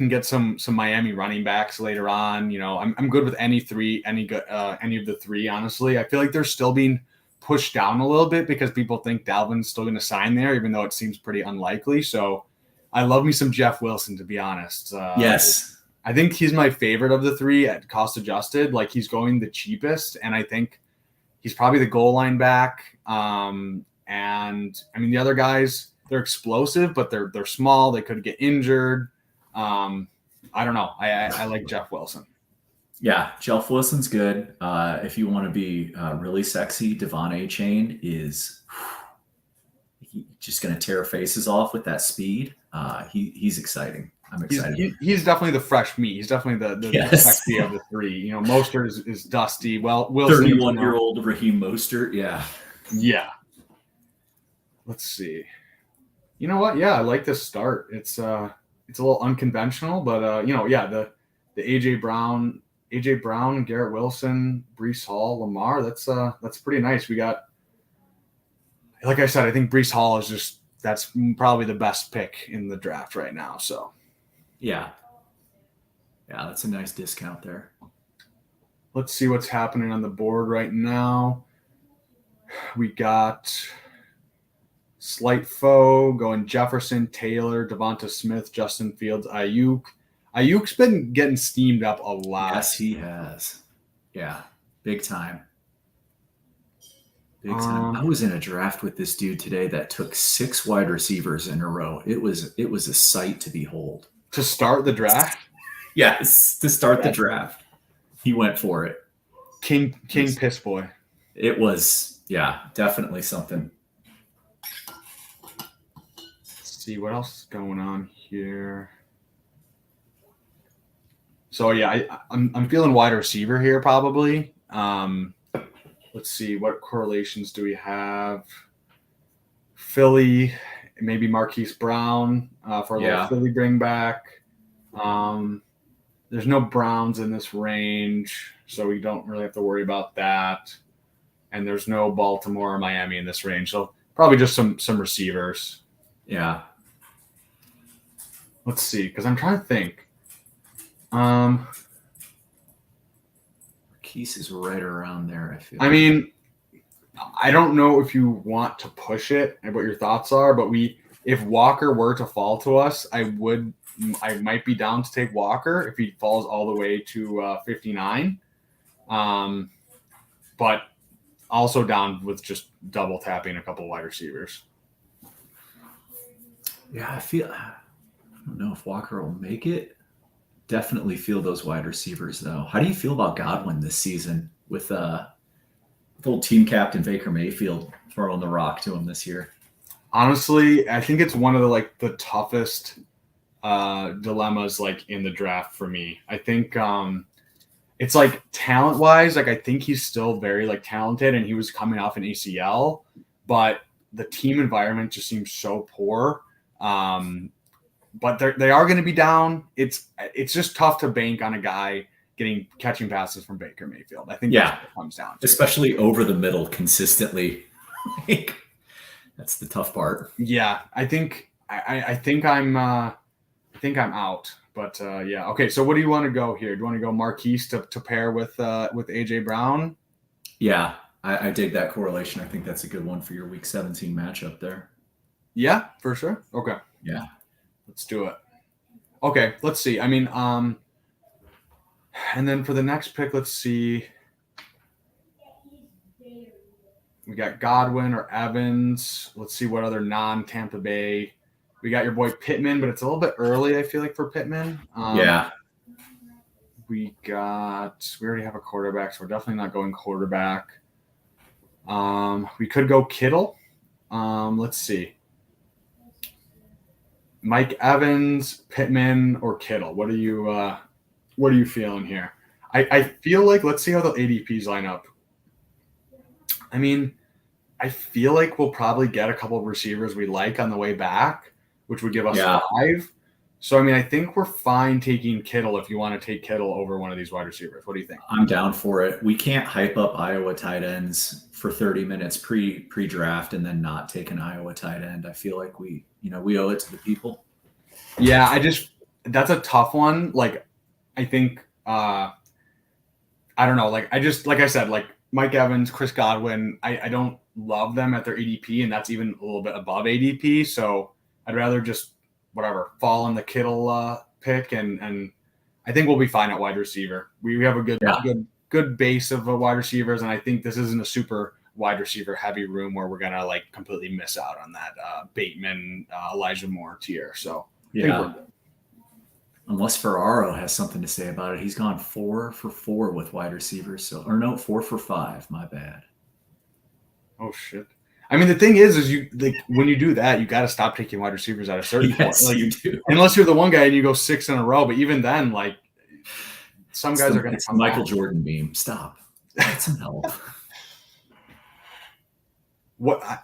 get some Miami running backs later on. You know, I'm good with any of the 3. Honestly, I feel like they're still being pushed down a little bit because people think Dalvin's still going to sign there, even though it seems pretty unlikely. So. I love me some Jeff Wilson, to be honest. Yes. I think he's my favorite of the 3 at cost adjusted. Like he's going the cheapest, and I think he's probably the goal line back. And I mean, the other guys, they're explosive, but they're small. They could get injured. I don't know. I like Jeff Wilson. Yeah, Jeff Wilson's good. If you want to be really sexy, Devon A-Chain is just going to tear faces off with that speed. He's exciting. I'm excited. He's definitely the fresh meat. He's definitely the sexy of the 3. You know, Mostert is dusty. Well, Wilson, 31-year-old Raheem Mostert. Yeah. Yeah. Let's see. You know what? Yeah, I like this start. It's a little unconventional, but the AJ Brown, Garrett Wilson, Breece Hall, Lamar. That's pretty nice. We got. Like I said, I think Breece Hall that's probably the best pick in the draft right now. So, yeah, that's a nice discount there. Let's see what's happening on the board right now. We got Slight Foe going Jefferson, Taylor, Devonta Smith, Justin Fields, Ayuk. Ayuk's been getting steamed up a lot. Yes, he has. Yeah, big time. Big time. I was in a draft with this dude today that took 6 wide receivers in a row. It was a sight to behold. To start the draft? Yes, to start the draft. He went for it. King Piss Boy. It was, yeah, definitely something. Let's see what else is going on here. So yeah, I'm feeling wide receiver here probably. Let's see, what correlations do we have? Philly, maybe Marquise Brown for a little Philly bring back. There's no Browns in this range, so we don't really have to worry about that. And there's no Baltimore or Miami in this range, so probably just some receivers. Yeah. Let's see, because I'm trying to think. Marquise is right around there, I feel. I mean, I don't know if you want to push it and what your thoughts are, but if Walker were to fall to us, I might be down to take Walker if he falls all the way to 59. But also down with just double tapping a couple wide receivers. Yeah, I don't know if Walker will make it. Definitely feel those wide receivers, though. How do you feel about Godwin this season with old team captain Baker Mayfield throwing the rock to him this year? Honestly, I think it's one of the toughest dilemmas in the draft for me. I think it's talent wise, I think he's still very talented, and he was coming off an ACL, but the team environment just seems so poor. But they are going to be down. It's just tough to bank on a guy catching passes from Baker Mayfield. I think that's what it comes down to. Especially over the middle consistently. That's the tough part. Yeah, I think I'm out. But yeah, okay. So what do you want to go here? Do you want to go Marquise to pair with AJ Brown? Yeah, I dig that correlation. I think that's a good one for your Week 17 matchup there. Yeah, for sure. Okay. Yeah. Let's do it. Okay, let's see. I mean, and then for the next pick, let's see. We got Godwin or Evans. Let's see what other non-Tampa Bay. We got your boy Pittman, but it's a little bit early, I feel like, for Pittman. Yeah. We already have a quarterback, so we're definitely not going quarterback. We could go Kittle. Let's see. Mike Evans, Pittman, or Kittle? What are you feeling here? I feel like, let's see how the ADPs line up. I mean, I feel like we'll probably get a couple of receivers we like on the way back, which would give us 5. So, I mean, I think we're fine taking Kittle if you want to take Kittle over one of these wide receivers. What do you think? I'm down for it. We can't hype up Iowa tight ends for 30 minutes pre-draft and then not take an Iowa tight end. I feel like we owe it to the people. Yeah, that's a tough one. I think, I don't know. Like I said, Mike Evans, Chris Godwin, I don't love them at their ADP, and that's even a little bit above ADP. So I'd rather just fall on the Kittle pick, and I think we'll be fine at wide receiver. We have a good base of wide receivers, and I think this isn't a super wide receiver heavy room where we're gonna completely miss out on that Bateman, Elijah Moore tier. So yeah. Unless Ferraro has something to say about it. He's gone 4 for 4 with wide receivers. 4 for 5. My bad. Oh shit. I mean, the thing is you when you do that, you got to stop taking wide receivers at a certain point. You do. Unless you're the one guy and you go 6 in a row, but even then, some guys are going to come Michael back. Jordan beam. Stop. Get some help.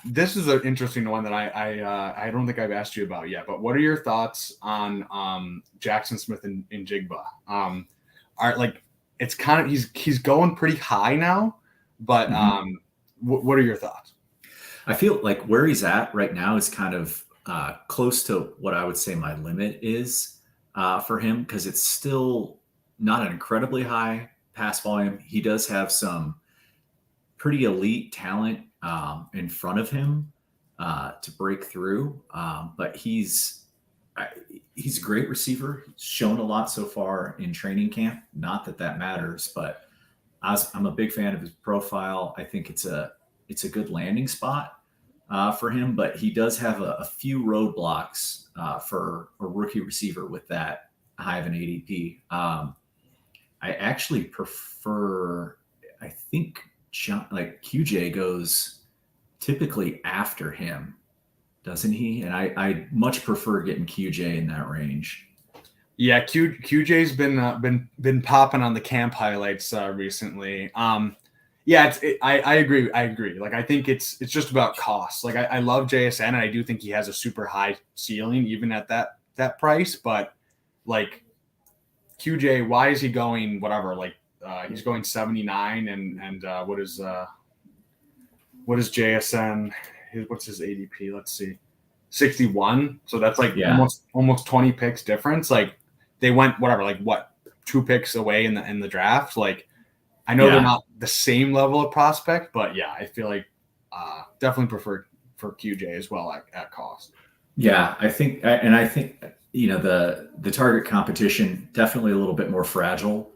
This is an interesting one that I don't think I've asked you about yet. But what are your thoughts on Jackson Smith and Jigba? It's kind of he's going pretty high now, but what are your thoughts? I feel like where he's at right now is kind of close to what I would say my limit is for him, because it's still not an incredibly high pass volume. He does have some pretty elite talent in front of him to break through, but he's a great receiver. He's shown a lot so far in training camp. Not that matters, but I'm a big fan of his profile. I think it's a it's a good landing spot for him, but he does have a few roadblocks for a rookie receiver with that high of an ADP. I actually prefer, I think QJ goes typically after him, doesn't he? And I much prefer getting QJ in that range. Yeah, QJ's been popping on the camp highlights recently. Yeah, I agree. Like, I think it's just about cost. Like, I love JSN, and I do think he has a super high ceiling even at that price. But like QJ, why is he going whatever? Like, he's going 79, and what is JSN? What's his ADP? Let's see, 61. So that's like almost 20 picks difference. Like, they went whatever, like 2 picks away in the draft. Like, I know they're not the same level of prospect, but yeah, I feel like definitely prefer for QJ as well at cost. Yeah, I think the target competition definitely a little bit more fragile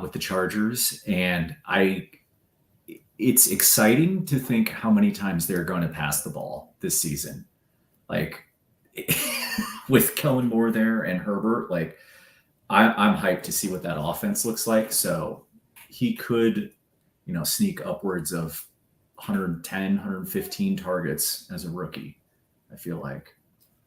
with the Chargers, and it's exciting to think how many times they're going to pass the ball this season. Like, with Kellen Moore there and Herbert, like, I'm hyped to see what that offense looks like. So he could, sneak upwards of 110, 115 targets as a rookie, I feel like.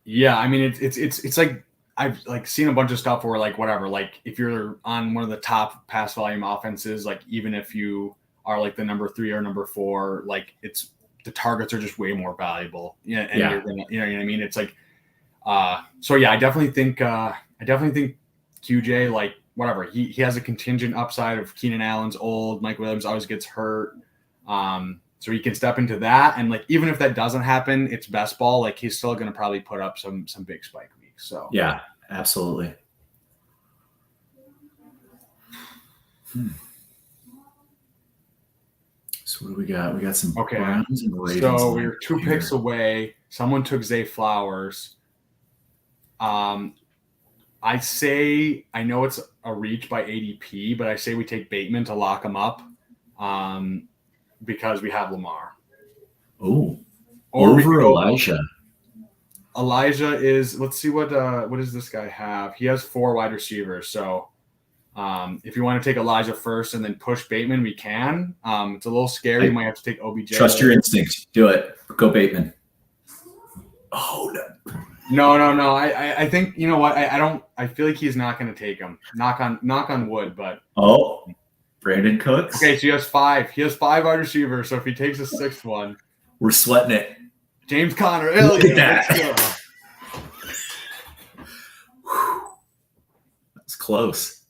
Yeah, I mean, it's like I've like seen a bunch of stuff where like whatever, like if you're on one of the top pass volume offenses, like even if you are like the number 3 or number 4, like it's the targets are just way more valuable. Yeah, and you're gonna, you know what I mean? It's like so yeah, I definitely think QJ, like whatever, he has a contingent upside of Keenan Allen's old, Mike Williams always gets hurt. So he can step into that, and like even if that doesn't happen, it's best ball. Like, he's still going to probably put up some big spike weeks. So yeah, absolutely. So what do we got? We got some Browns and Ravens. So we were 2 picks away. Someone took Zay Flowers. I know it's a reach by ADP, but I say we take Bateman to lock him up. Because we have Lamar. Oh, over Elijah. Elijah is. Let's see what does this guy have? He has 4 wide receivers. So, if you want to take Elijah first and then push Bateman, we can. It's a little scary. You might have to take OBJ. Trust your instinct. Do it. Go Bateman. Oh no. No. I think, you know what? I feel like he's not going to take him. Knock on wood, but. Oh. Brandon Cooks. Okay, so he has 5. He has 5 wide receivers. So if he takes a 6th one, we're sweating it. James Conner. Look at that. That's close.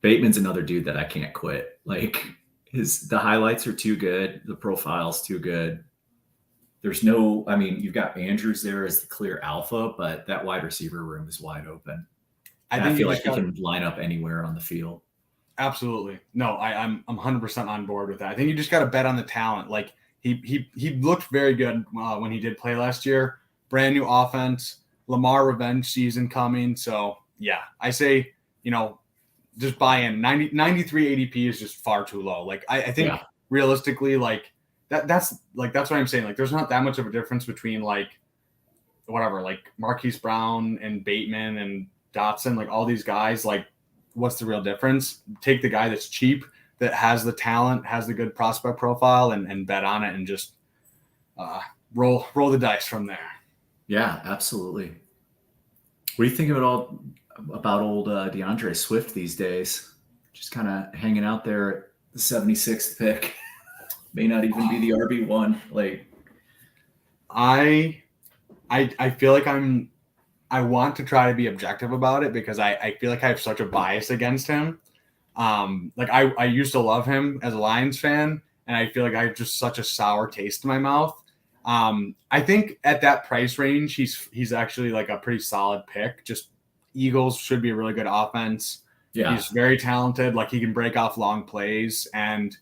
Bateman's another dude that I can't quit. Like, the highlights are too good. The profile's too good. You've got Andrews there as the clear alpha, but that wide receiver room is wide open. I feel like he can line up anywhere on the field. Absolutely. No, I'm 100% on board with that. I think you just got to bet on the talent. Like, he looked very good when he did play last year. Brand new offense, Lamar revenge season coming. So yeah, I say, just buy in. 93 ADP is just far too low. Like, I think realistically, like that's what I'm saying. Like, there's not that much of a difference between like whatever, like Marquise Brown and Bateman and Dotson, like all these guys. Like, what's the real difference? Take the guy that's cheap, that has the talent, has the good prospect profile, and bet on it, and just roll the dice from there. Yeah, absolutely. What do you think about old DeAndre Swift these days? Just kind of hanging out there at the 76th pick. May not even be the RB1. Like, I feel like I want to try to be objective about it because I feel like I have such a bias against him. Like, I used to love him as a Lions fan, and I feel like I have just such a sour taste in my mouth. I think at that price range, he's actually like a pretty solid pick. Just Eagles should be a really good offense. Yeah. He's very talented. Like, he can break off long plays, and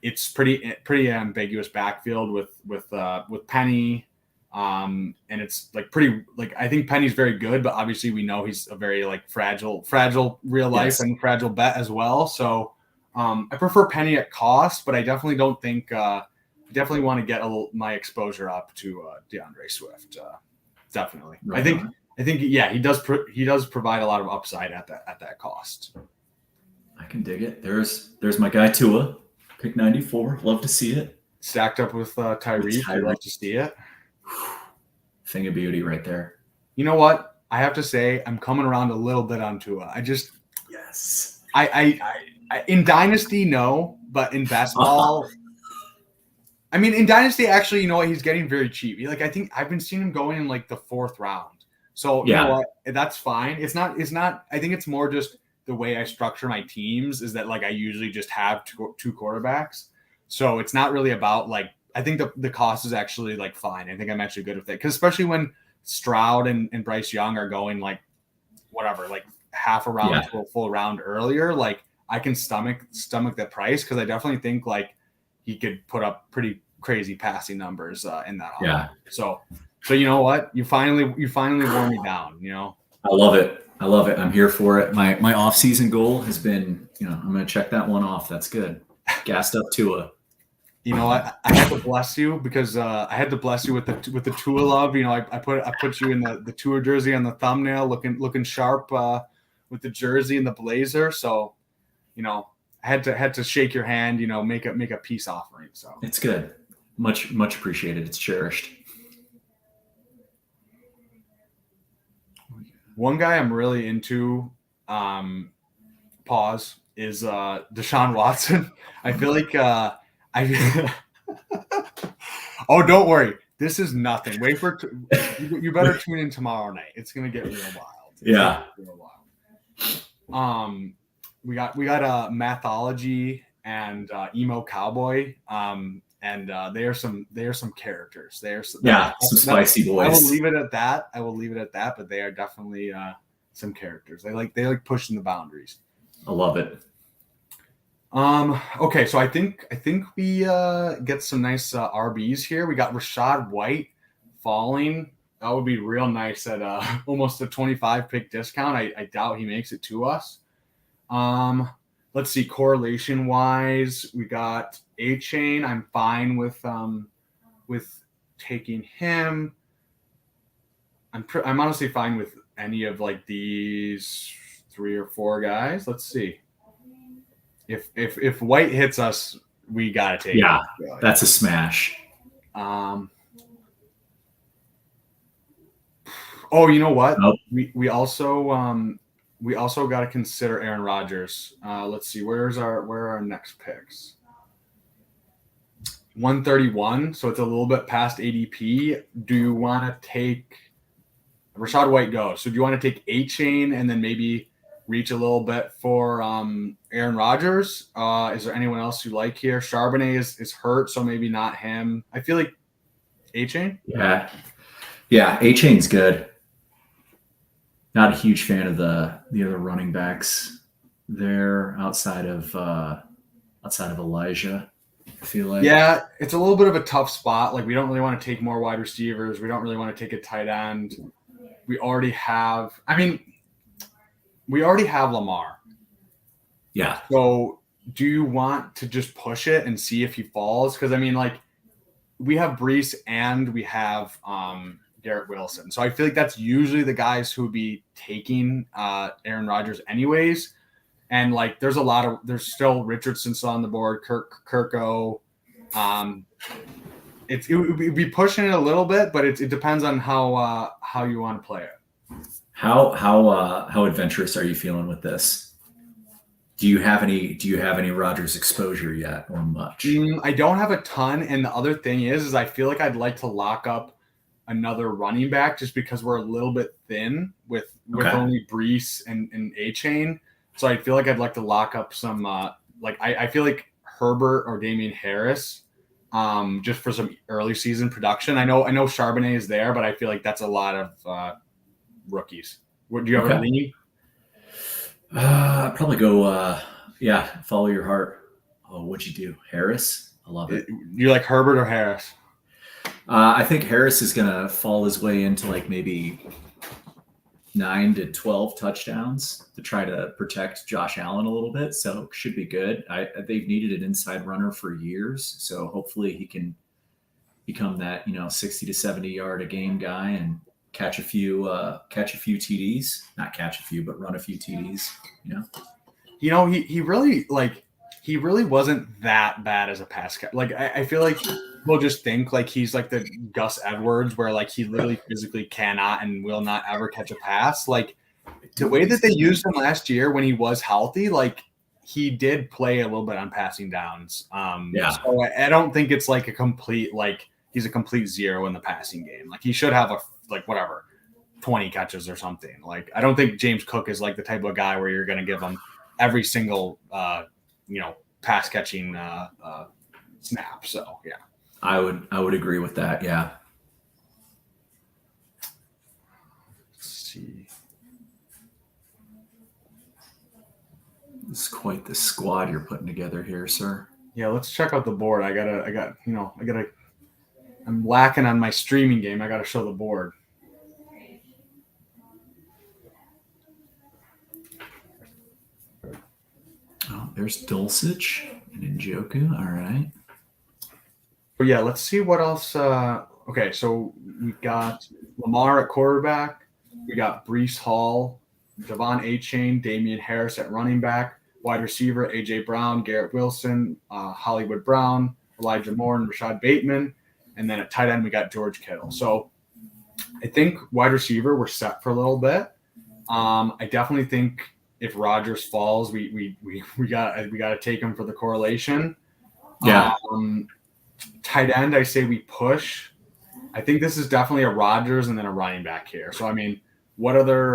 it's pretty ambiguous backfield with Penny. And it's like pretty, like, I think Penny's very good, but obviously we know he's a very like fragile real life and fragile bet as well. So I prefer Penny at cost, but I definitely don't think definitely want to get my exposure up to DeAndre Swift. Definitely, Right I think yeah, he does provide a lot of upside at that cost. I can dig it. There's my guy Tua, pick 94. Love to see it. Stacked up with Tyreek. I'd love to see it. Thing of beauty right there. You know what? I have to say, I'm coming around a little bit on Tua. Yes. I in Dynasty, no, but in best ball, I mean, in Dynasty, actually, you know what? He's getting very cheap. Like, I think I've been seeing him going in like the 4th round. So you know what? That's fine. It's not. I think it's more just the way I structure my teams is that like I usually just have two quarterbacks. So it's not really about like. I think the cost is actually like fine. I think I'm actually good with it because especially when Stroud and Bryce Young are going like whatever, like half a round to a full round earlier, like I can stomach the price because I definitely think like he could put up pretty crazy passing numbers in that. Yeah. So you know what? You finally wore me down. You know. I love it. I'm here for it. My off-season goal has been, I'm going to check that one off. That's good. Gassed up Tua. You know what? I had to bless you because I had to bless you with the Tua love. You know, I put you in the Tua jersey on the thumbnail, looking sharp with the jersey and the blazer. So, you know, I had to shake your hand. You know, make a peace offering. So it's good. Much appreciated. It's cherished. One guy I'm really into, is Deshaun Watson. I feel like oh, don't worry. This is nothing. Wait for you better tune in tomorrow night. It's gonna get real wild. Yeah. Real wild. We got Mathology and Emo Cowboy. And they are some characters. Some spicy boys. I will leave it at that. But they are definitely some characters. They like pushing the boundaries. I love it. Okay, so I think we get some nice RBs here. We got Rachaad White falling. That would be real nice at almost a 25 pick discount. I doubt he makes it to us. Let's see, correlation wise, we got A-Chain. I'm fine with taking him. I'm honestly fine with any of like these 3 or 4 guys. Let's see. If White hits us, we gotta take it. Yeah, that's a smash. Oh, you know what? Nope. We also got to consider Aaron Rodgers. Let's see, where are our next picks? 131, so it's a little bit past ADP. Do you want to take Rachaad White goes? So do you want to take A-Chain and then maybe reach a little bit for Aaron Rodgers? Is there anyone else you like here? Charbonnet is hurt, so maybe not him. I feel like A-Chain. Yeah, A-Chain's good. Not a huge fan of the other running backs there outside of Elijah. I feel like it's a little bit of a tough spot. Like we don't really want to take more wide receivers. We don't really want to take a tight end. We already have Lamar. Yeah. So do you want to just push it and see if he falls? Because I mean, like we have Brees and we have Garrett Wilson. So I feel like that's usually the guys who would be taking Aaron Rodgers anyways. And like there's still Richardson's on the board, Kirko. It would be pushing it a little bit, but it depends on how you want to play it. How adventurous are you feeling with this? Do you have any Rodgers exposure yet or much? I don't have a ton. And the other thing is I feel like I'd like to lock up another running back just because we're a little bit thin with only Brees and A-Chain. So I feel like I'd like to lock up some I feel like Herbert or Damian Harris just for some early season production. I know Charbonnet is there, but I feel like that's a lot of rookies. Do you have a lean? I'd probably go follow your heart. Oh, what'd you do? Harris? I love it. You like Herbert or Harris? I think Harris is gonna fall his way into like maybe 9 to 12 touchdowns to try to protect Josh Allen a little bit. So should be good. They've needed an inside runner for years. So hopefully he can become that, 60 to 70 yard a game guy and catch a few TDs, not catch a few, but run a few TDs, he really wasn't that bad as a pass catcher. Like I feel like people just think like he's like the Gus Edwards where like he literally physically cannot and will not ever catch a pass. Like the way that they used him last year when he was healthy, like he did play a little bit on passing downs. So I don't think it's like a complete, like he's a complete zero in the passing game. Like he should have 20 catches or something. Like I don't think James Cook is like the type of guy where you're going to give him every single, pass catching snap. So yeah, I would agree with that. Yeah. Let's see. This is quite the squad you're putting together here, sir. Yeah, let's check out the board. I'm lacking on my streaming game. I gotta show the board. Oh, there's Dulcich and Njoku. All right. But yeah, let's see what else. Okay, so we got Lamar at quarterback. We got Breece Hall, Devon Achane, Damian Harris at running back. Wide receiver, A.J. Brown, Garrett Wilson, Hollywood Brown, Elijah Moore, and Rashad Bateman. And then at tight end, we got George Kittle. So I think wide receiver, we're set for a little bit. I definitely think if Rodgers falls, we got to take him for the correlation. Yeah. Tight end, I say we push. I think this is definitely a Rodgers and then a running back here. So, I mean, what other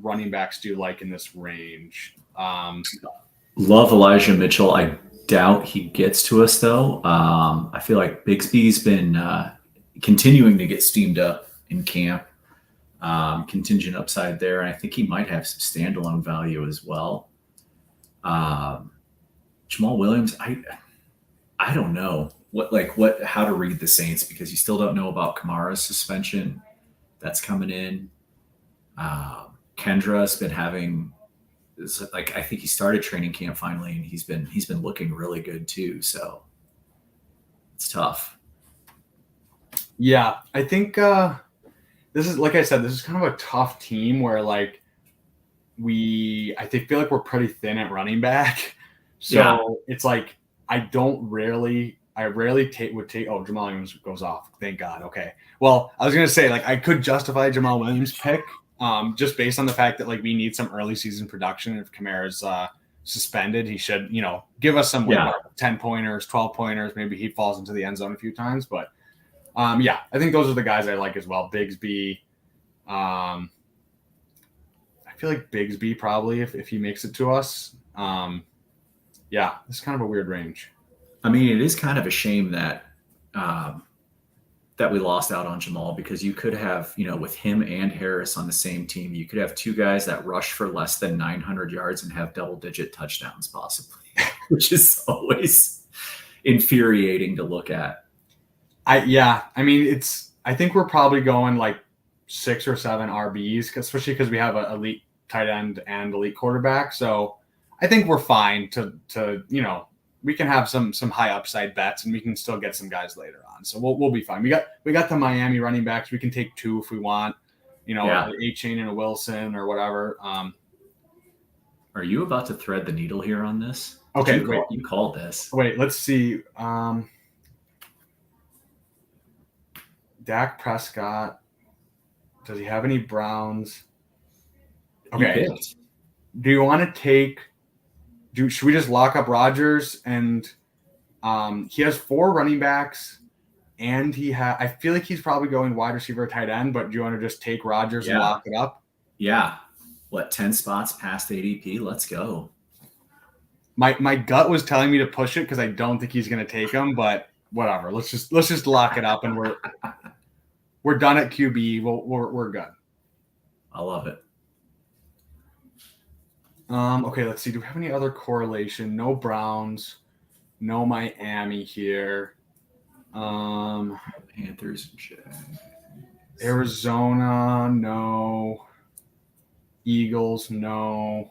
running backs do you like in this range? Love Elijah Mitchell. I doubt he gets to us, though. I feel like Bigsby's been continuing to get steamed up in camp. Contingent upside there. And I think he might have some standalone value as well. Jamal Williams, I don't know how to read the Saints because you still don't know about Kamara's suspension that's coming in. Kendra's been having I think he started training camp finally, and he's been looking really good too. So it's tough. Yeah, I think this is, like I said, this is kind of a tough team where like feel like we're pretty thin at running back. So It's like I rarely would take. Oh, Jamal Williams goes off. Thank God. Okay. Well, I was gonna say like I could justify Jamal Williams pick just based on the fact that like we need some early season production. If Kamara's suspended, he should give us some 10-pointers, 12-pointers. Maybe he falls into the end zone a few times, but I think those are the guys I like as well. Bigsby. I feel like Bigsby probably if he makes it to us. It's kind of a weird range. I mean, it is kind of a shame that that we lost out on Jamal because you could have, with him and Harris on the same team, you could have two guys that rush for less than 900 yards and have double-digit touchdowns possibly, which is always infuriating to look at. I think we're probably going like 6 or 7 RBs, especially because we have an elite tight end and elite quarterback. So I think we're fine to we can have some high upside bets and we can still get some guys later on. So we'll be fine. We got the Miami running backs. We can take 2 if we want, A-Chain and a Wilson or whatever. Are you about to thread the needle here on this? Okay. You called this. Wait, let's see. Dak Prescott. Does he have any Browns? Okay. Do you want to take? Should we just lock up Rodgers and he has 4 running backs, and I feel like he's probably going wide receiver, tight end. But do you want to just take Rodgers and lock it up? Yeah. 10 spots past ADP? Let's go. My gut was telling me to push it because I don't think he's going to take him, but whatever. Let's just lock it up, and we're done at QB. We're good. I love it. Okay, let's see. Do we have any other correlation? No Browns, no Miami here. Panthers and Jags. Arizona, no. Eagles, no.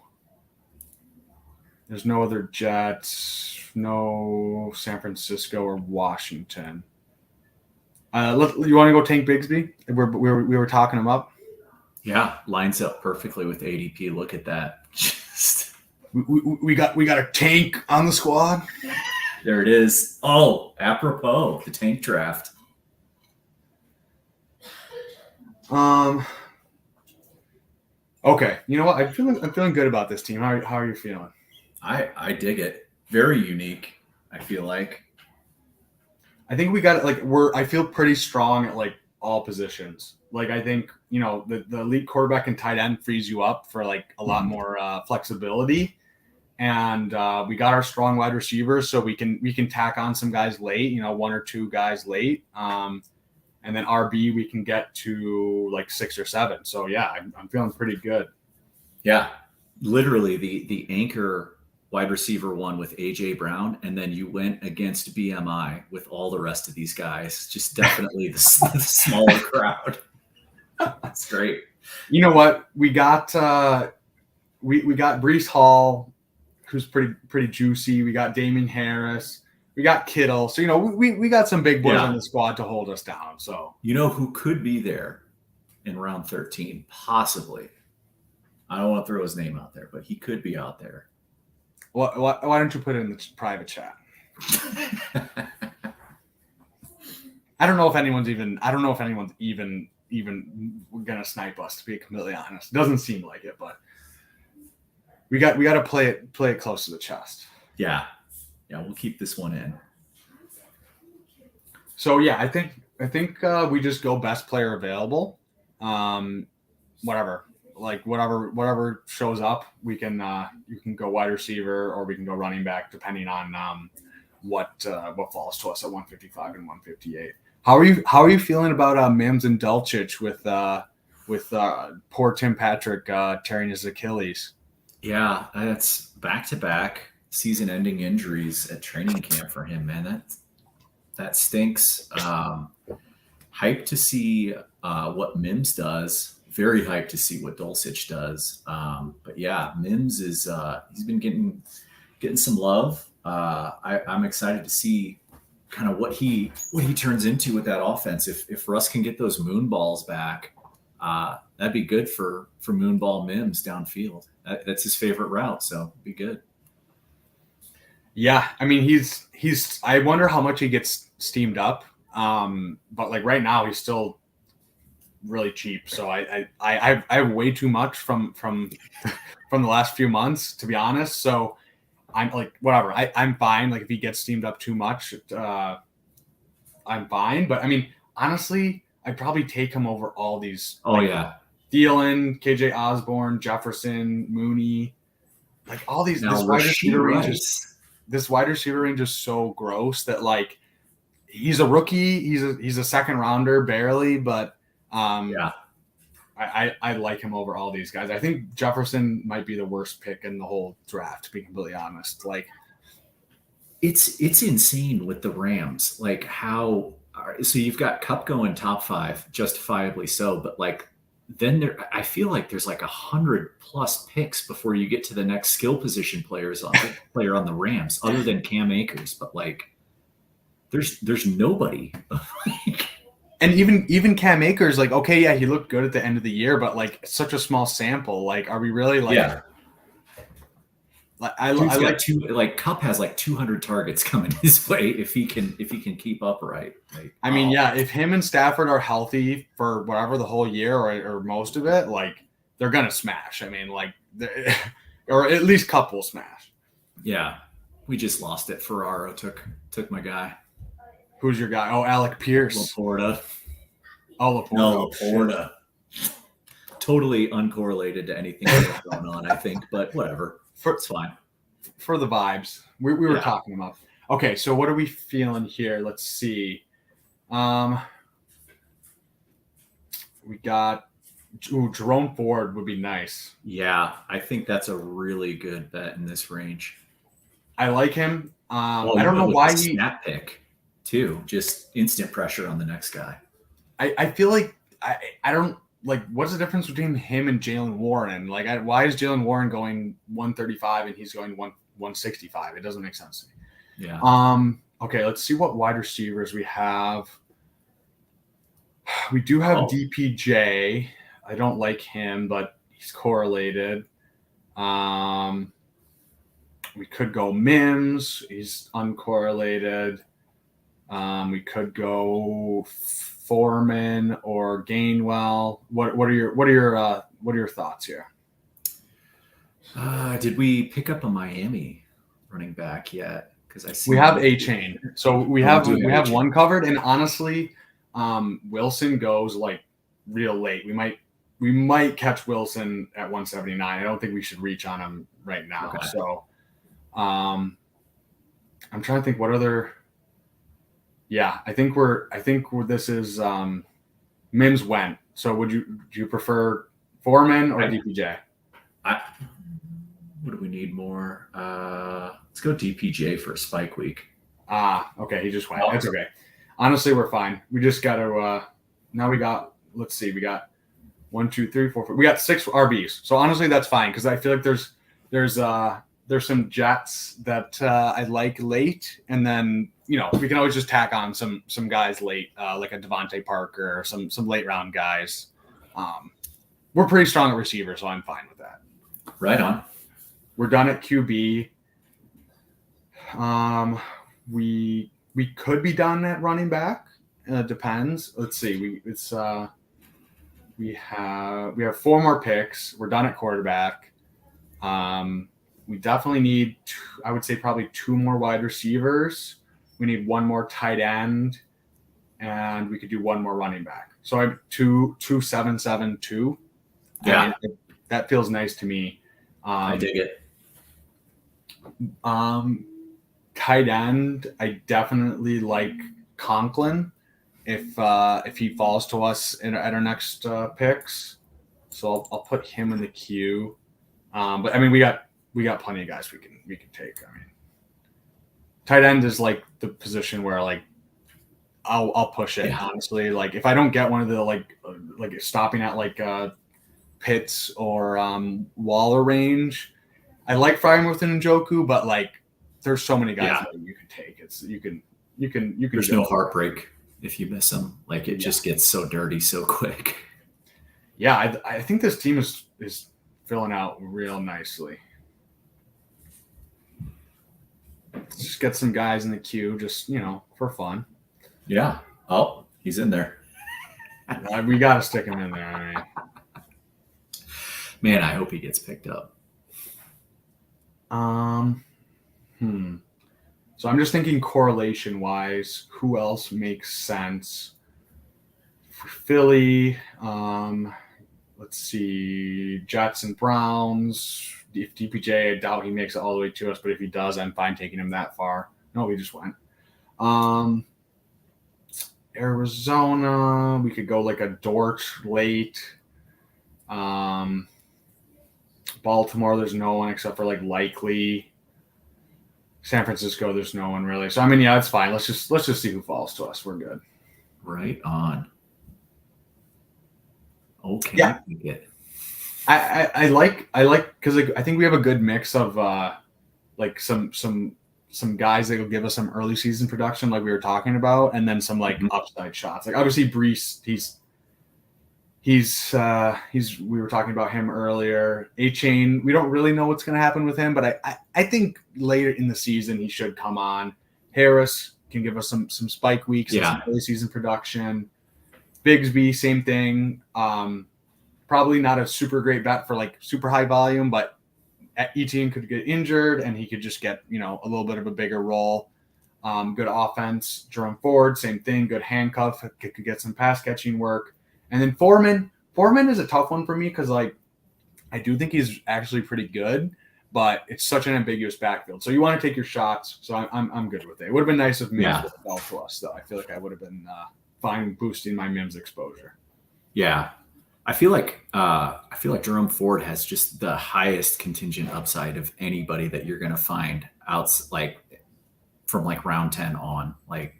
There's no other Jets, no San Francisco or Washington. You want to go Tank Bigsby? We were talking him up. Yeah, lines up perfectly with ADP. Look at that. We got a tank on the squad. There it is. Oh, apropos, the tank draft. Okay, you know what? I'm feeling good about this team. How are you feeling? I dig it. Very unique, I feel like. I think we got it. I feel pretty strong at like all positions. Like I think, you know, the elite quarterback and tight end frees you up for like a lot more flexibility. And we got our strong wide receivers, so we can tack on some guys late, you know, 1 or 2 guys late. And then RB we can get to like 6 or 7. So yeah, I'm feeling pretty good. Yeah. Literally the anchor wide receiver one with AJ Brown, and then you went against BMI with all the rest of these guys. Just definitely the smaller crowd. That's great. You know what? We got we got Breece Hall, who's pretty juicy. We got Damien Harris. We got Kittle. So, you know, we got some big boys on the squad to hold us down. So, you know who could be there in round 13? Possibly. I don't want to throw his name out there, but he could be out there. Why don't you put it in the private chat? I don't know if anyone's even gonna snipe us, to be completely honest. It doesn't seem like it, but we got to play it close to the chest. Yeah, we'll keep this one in. So yeah, I think we just go best player available. Whatever shows up, we can you can go wide receiver or we can go running back, depending on what falls to us at 155 and 158. How are you feeling about Mims and Dulcich with poor Tim Patrick tearing his Achilles? Yeah, that's back-to-back season-ending injuries at training camp for him, man. That stinks. Hyped to see what Mims does. Very hyped to see what Dulcich does. But yeah, Mims is he's been getting some love. I'm excited to see kind of what he turns into with that offense. If Russ can get those moon balls back, that'd be good for moonball Mims downfield. That's his favorite route, so it'd be good. Yeah, I mean he's I wonder how much he gets steamed up. But like right now he's still really cheap. So I have way too much from the last few months, to be honest. So I'm like, whatever. I'm fine. Like if he gets steamed up too much, I'm fine. But I mean, honestly, I'd probably take him over all these. Oh yeah. Thielen, KJ Osborne, Jefferson, Mooney, like all these. This wide receiver range is so gross that like he's a rookie. He's a second rounder barely, but I like him over all these guys. I think Jefferson might be the worst pick in the whole draft, to be completely honest. Like it's insane with the Rams, like how. So you've got Kupp going top 5, justifiably so, but like then I feel like there's like 100+ picks before you get to the next skill position player on the Rams, other than Cam Akers. But like, there's nobody. And even Cam Akers, like, okay, yeah, he looked good at the end of the year, but like such a small sample. Like, are we really like? Yeah. I like Kupp has like 200 targets coming his way if he can keep up right. Like, I mean, yeah, if him and Stafford are healthy for whatever the whole year or most of it, like they're gonna smash. I mean, like, or at least Kupp will smash. Yeah, we just lost it. Ferraro took my guy. Who's your guy? Oh, Alec Pierce. Laporta. Oh, Laporta. No, Laporta. Totally uncorrelated to anything that's going on, I think, but whatever. It's fine. For the vibes. We were talking about. Okay, so what are we feeling here? Let's see. We got Jerome Ford would be nice. Yeah, I think that's a really good bet in this range. I like him. I don't know why he snap pick too. Just instant pressure on the next guy. I feel like I don't like, what's the difference between him and Jalen Warren? Like, why is Jalen Warren going 135 and he's going 165? It doesn't make sense to me. Yeah. Okay, let's see what wide receivers we have. We do have DPJ. I don't like him, but he's correlated. We could go Mims. He's uncorrelated. We could go Foreman or Gainwell. What are your thoughts here? Did we pick up a Miami running back yet? Because I see we have A-Chain, so we have one covered. And honestly, Wilson goes like real late. We might catch Wilson at 179. I don't think we should reach on him right now. Okay. So, I'm trying to think what other. Yeah, I think this is Mims went. So do you prefer Foreman or DPJ? What do we need more? Let's go DPJ for a spike week. Okay, he just went. That's okay. Honestly, we're fine. We just got to now we got, let's see, we got 1, 2, 3, 4, 5. We got 6 RBs. So honestly, that's fine because I feel like there's some Jets that I like late, and then we can always just tack on some guys late, like a Devontae Parker or some late round guys. We're pretty strong at receiver, so I'm fine with that. Right on. We're done at QB. We could be done at running back. Depends. Let's see. We have 4 more picks. We're done at quarterback. We definitely need, I would say, probably 2 more wide receivers. We need 1 more tight end, and we could do 1 more running back. So I have 2, 7, 7, 2. Yeah, that feels nice to me. I dig it. Tight end, I definitely like Conklin if he falls to us at our next picks. So I'll put him in the queue. But I mean, we got plenty of guys we can take. I mean, tight end is like the position where like I'll push it, honestly. Like if I don't get one of the like stopping at like Pitts or Waller range, I like Freiermuth and Njoku, but like there's so many guys that you can take. You can. There's no heartbreak if you miss them. Like it just gets so dirty so quick. Yeah, I think this team is filling out real nicely. Let's just get some guys in the queue, just for fun. Yeah. Oh, he's in there. We got to stick him in there. I mean. Man, I hope he gets picked up. So I'm just thinking correlation-wise, who else makes sense for Philly? Let's see, Jets and Browns. If DPJ, I doubt he makes it all the way to us, but if he does, I'm fine taking him that far. No, he just went. Arizona, we could go like a Dort late. Baltimore, there's no one except for like Likely. San Francisco, there's no one really. So I mean, yeah, it's fine. Let's just see who falls to us. We're good. Right on. Okay. Yeah. I like because like I think we have a good mix of like some guys that will give us some early season production, like we were talking about, and then some like upside shots. Like obviously Brees, we were talking about him earlier. A-Chain, we don't really know what's going to happen with him, but I think later in the season he should come on. Harris can give us some spike weeks and some early season production. Bigsby, same thing. Probably not a super great bet for like super high volume, but Etienne could get injured and he could just get, a little bit of a bigger role. Good offense. Jerome Ford, same thing. Good handcuff. Could get some pass catching work. And then Foreman is a tough one for me because like I do think he's actually pretty good, but it's such an ambiguous backfield. So you want to take your shots. So I'm good with it. It would have been nice if Mims would have fell to us, though. I feel like I would have been fine boosting my Mims exposure. Yeah. I feel like Jerome Ford has just the highest contingent upside of anybody that you're going to find like from like round 10 on. Like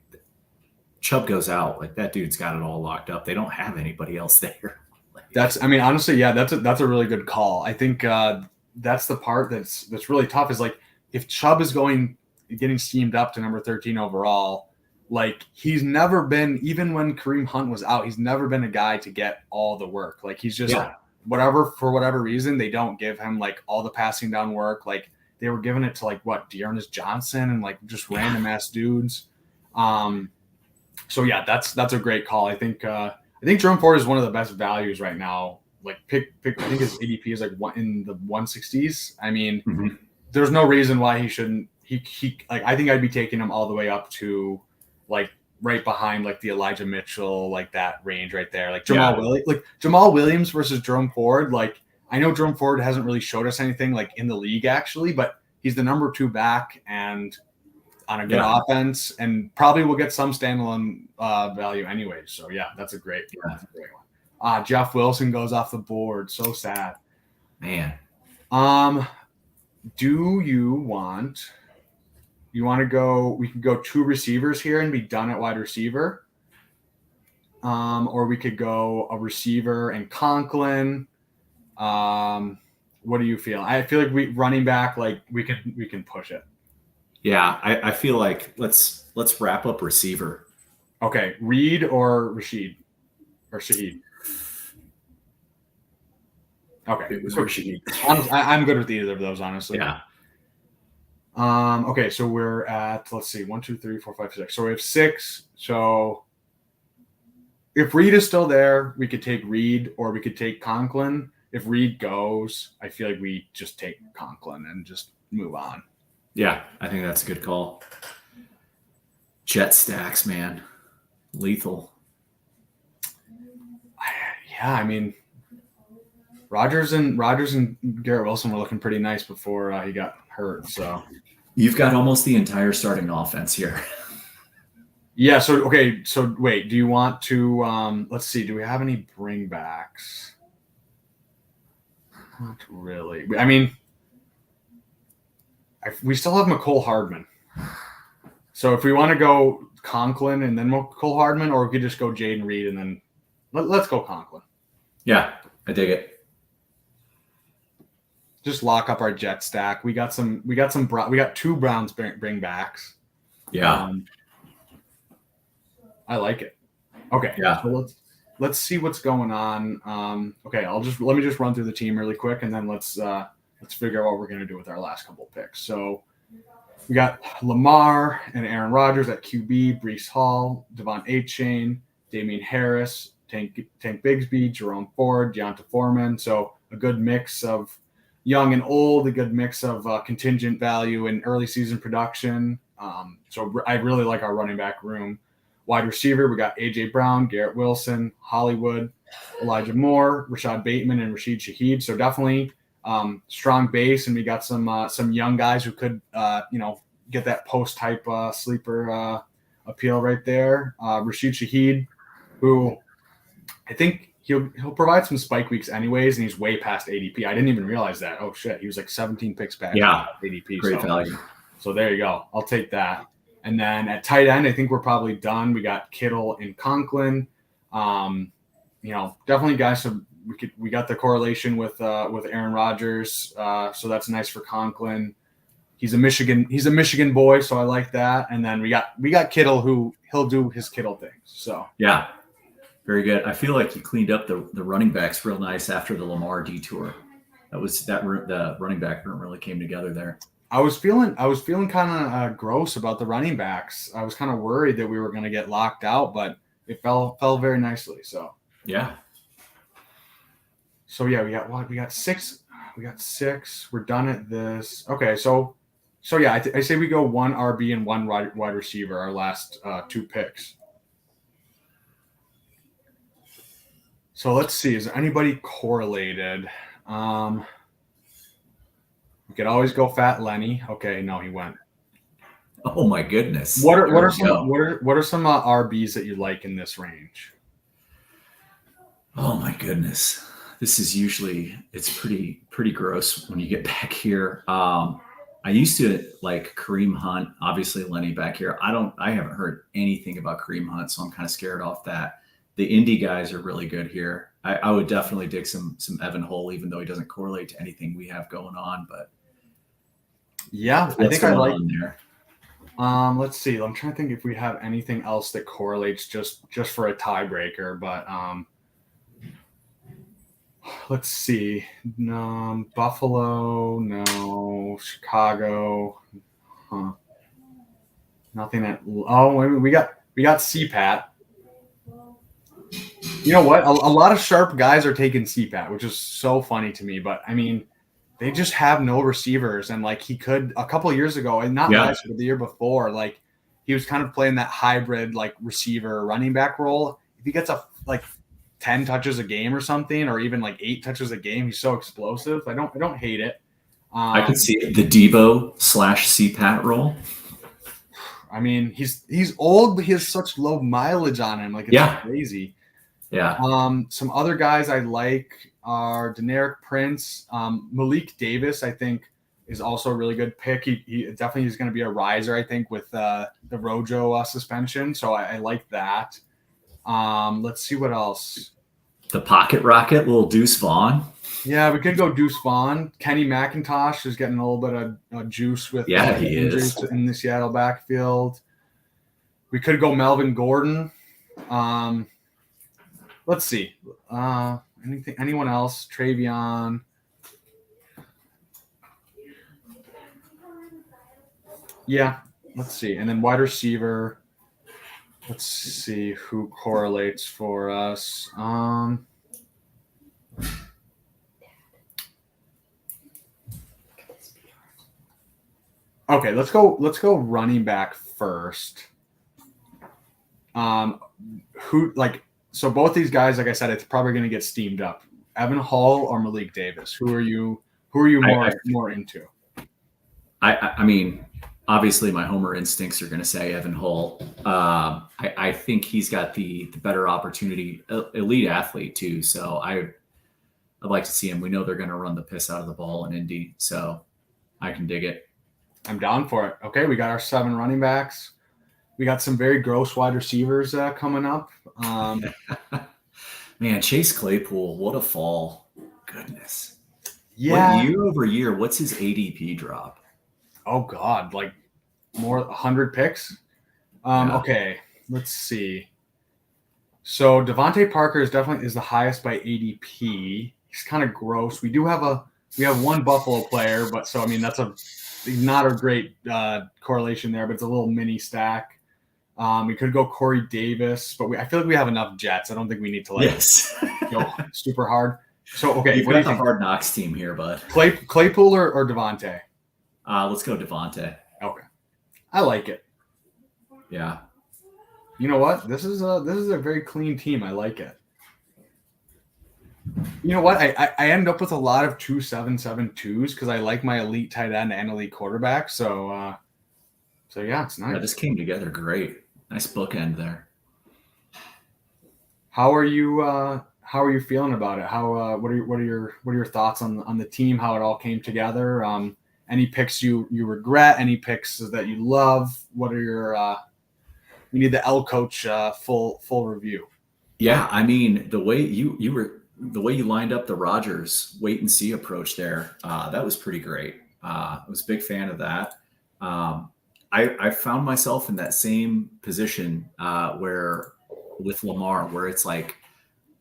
Chubb goes out, like that dude's got it all locked up. They don't have anybody else there. Like, I mean, honestly, yeah, that's a really good call. I think that's the part that's really tough is like if Chubb is getting steamed up to number 13 overall, like he's never been, even when Kareem Hunt was out, he's never been a guy to get all the work. Like he's just for whatever reason, they don't give him like all the passing down work. Like they were giving it to like Dearness Johnson and like just random ass dudes. So yeah, that's a great call. I think Jerome Ford is one of the best values right now. Like pick I think his ADP is like in the 160s. I mean, there's no reason why he shouldn't. He like I think I'd be taking him all the way up to like right behind like the Elijah Mitchell, like that range right there. Like Jamal Williams versus Jerome Ford. Like I know Jerome Ford hasn't really showed us anything like in the league actually, but he's the number 2 back and on a good offense, and probably will get some standalone value anyways. So yeah, that's a great one. Jeff Wilson goes off the board. So sad, man. Do you want to go? We could go 2 receivers here and be done at wide receiver. Or we could go a receiver and Conklin. What do you feel? I feel like running back, like we can push it. Yeah, I feel like let's wrap up receiver. Okay, Reed or Rashid or Shaheed. Okay, it was Rashid. I'm good with either of those, honestly. Yeah. Okay, so we're at, let's see, 1, 2, 3, 4, 5, 6. So we have 6. So if Reed is still there, we could take Reed or we could take Conklin. If Reed goes, I feel like we just take Conklin and just move on. Yeah, I think that's a good call. Jet stacks, man. Lethal. Yeah, I mean, Rodgers and Garrett Wilson were looking pretty nice before he got hurt. So you've got almost the entire starting offense here. Yeah. So okay. So wait. Do you want to? Let's see. Do we have any bringbacks? Not really. I mean, we still have McCole Hardman. So if we want to go Conklin and then McCole Hardman, or we could just go Jaden Reed and then let's go Conklin. Yeah, I dig it. Just lock up our jet stack. We got 2 Browns bringbacks. Yeah. I like it. Okay. Yeah. So let's see what's going on. Okay, let me just run through the team really quick, and then let's figure out what we're gonna do with our last couple picks. So we got Lamar and Aaron Rodgers at QB, Breece Hall, Devon Achane, Damian Harris, Tank Bigsby, Jerome Ford, Deonta Foreman. So a good mix of young and old, a good mix of contingent value and early season production. So I really like our running back room. Wide receiver, we got A.J. Brown, Garrett Wilson, Hollywood, Elijah Moore, Rashad Bateman, and Rashid Shaheed. So definitely strong base, and we got some young guys who could get that post type sleeper appeal right there. Rashid Shaheed, who I think he'll provide some spike weeks anyways, and he's way past ADP. I didn't even realize that. Oh shit, he was like 17 picks back. Yeah, ADP. Great value. So there you go. I'll take that. And then at tight end, I think we're probably done. We got Kittle and Conklin. Definitely guys. So we got the correlation with Aaron Rodgers. So that's nice for Conklin. He's a Michigan boy, so I like that. And then we got Kittle, who he'll do his Kittle things. So yeah, very good. I feel like you cleaned up the running backs real nice after the Lamar detour. The running back room really came together there. I was feeling kind of gross about the running backs. I was kind of worried that we were going to get locked out, but it fell very nicely. So yeah. So yeah, we got 6. We got 6. We're done at this. Okay, so yeah, I say we go 1 RB and 1 wide receiver. Our last 2 picks. So let's see. Is there anybody correlated? We could always go Fat Lenny. Okay, no, he went. Oh my goodness. What are some RBs that you like in this range? Oh my goodness. This is it's pretty gross when you get back here. I used to like Kareem Hunt, obviously Lenny back here. I haven't heard anything about Kareem Hunt, so I'm kind of scared off that. The Indy guys are really good here. I would definitely dig some Evan Hull, even though he doesn't correlate to anything we have going on. But yeah, I what's think I going like. on there? Let's see. I'm trying to think if we have anything else that correlates just for a tiebreaker, but let's see. No, Buffalo, no. Chicago, huh? Nothing at. Oh, wait, we got CPAT. You know what? A lot of sharp guys are taking CPAT, which is so funny to me. But I mean, they just have no receivers, and like he could a couple of years ago, and not last year, but the year before, like he was kind of playing that hybrid like receiver running back role. If he gets 10 touches a game or something, or even like 8 touches a game, he's so explosive. I don't hate it. I can see the Debo / CPAT role. I mean, he's old, but he has such low mileage on him. Like it's crazy. Yeah. Some other guys I like are Deneric Prince, Malik Davis. I think is also a really good pick. He definitely is going to be a riser. I think with the Rojo suspension, so I like that. Let's see what else. The pocket rocket, little Deuce Vaughn. Yeah, we could go Deuce Vaughn. Kenny McIntosh is getting a little bit of juice with he injuries is in the Seattle backfield. We could go Melvin Gordon. Let's see. Anyone else? Travion. Yeah, let's see. And then wide receiver. Let's see who correlates for us. Okay, let's go running back first. So both these guys, like I said, it's probably going to get steamed up. Evan Hull or Malik Davis. Who are you more into? I mean, obviously my homer instincts are going to say Evan Hull. I think he's got the better opportunity, elite athlete too. So I'd like to see him. We know they're going to run the piss out of the ball in Indy, so I can dig it. I'm down for it. Okay, we got our 7 running backs. We got some very gross wide receivers coming up. Man, Chase Claypool, what a fall. Goodness. Yeah. Year over year, what's his ADP drop? Oh, God, like more 100 picks? Okay, let's see. So Devontae Parker is definitely the highest by ADP. He's kind of gross. We have one Buffalo player, but so, I mean, that's not a great correlation there, but it's a little mini stack. We could go Corey Davis, but I feel like we have enough Jets. I don't think we need to go super hard. So, okay. You've got the Hard Knocks team here, bud. Claypool or Devontae? Let's go Devontae. Okay. I like it. Yeah. You know what? This is a very clean team. I like it. You know what? I end up with a lot of 2-7-7-2s because I like my elite tight end and elite quarterback. So yeah, it's nice. Yeah, this came together great. Nice bookend there. How are you feeling about it? What are your thoughts on the team? How it all came together? Any picks you regret? Any picks that you love? What are your we need the TheELCOACH full review. Yeah, I mean the way you lined up the Rodgers wait and see approach there, that was pretty great. I was a big fan of that. I found myself in that same position where with Lamar, where it's like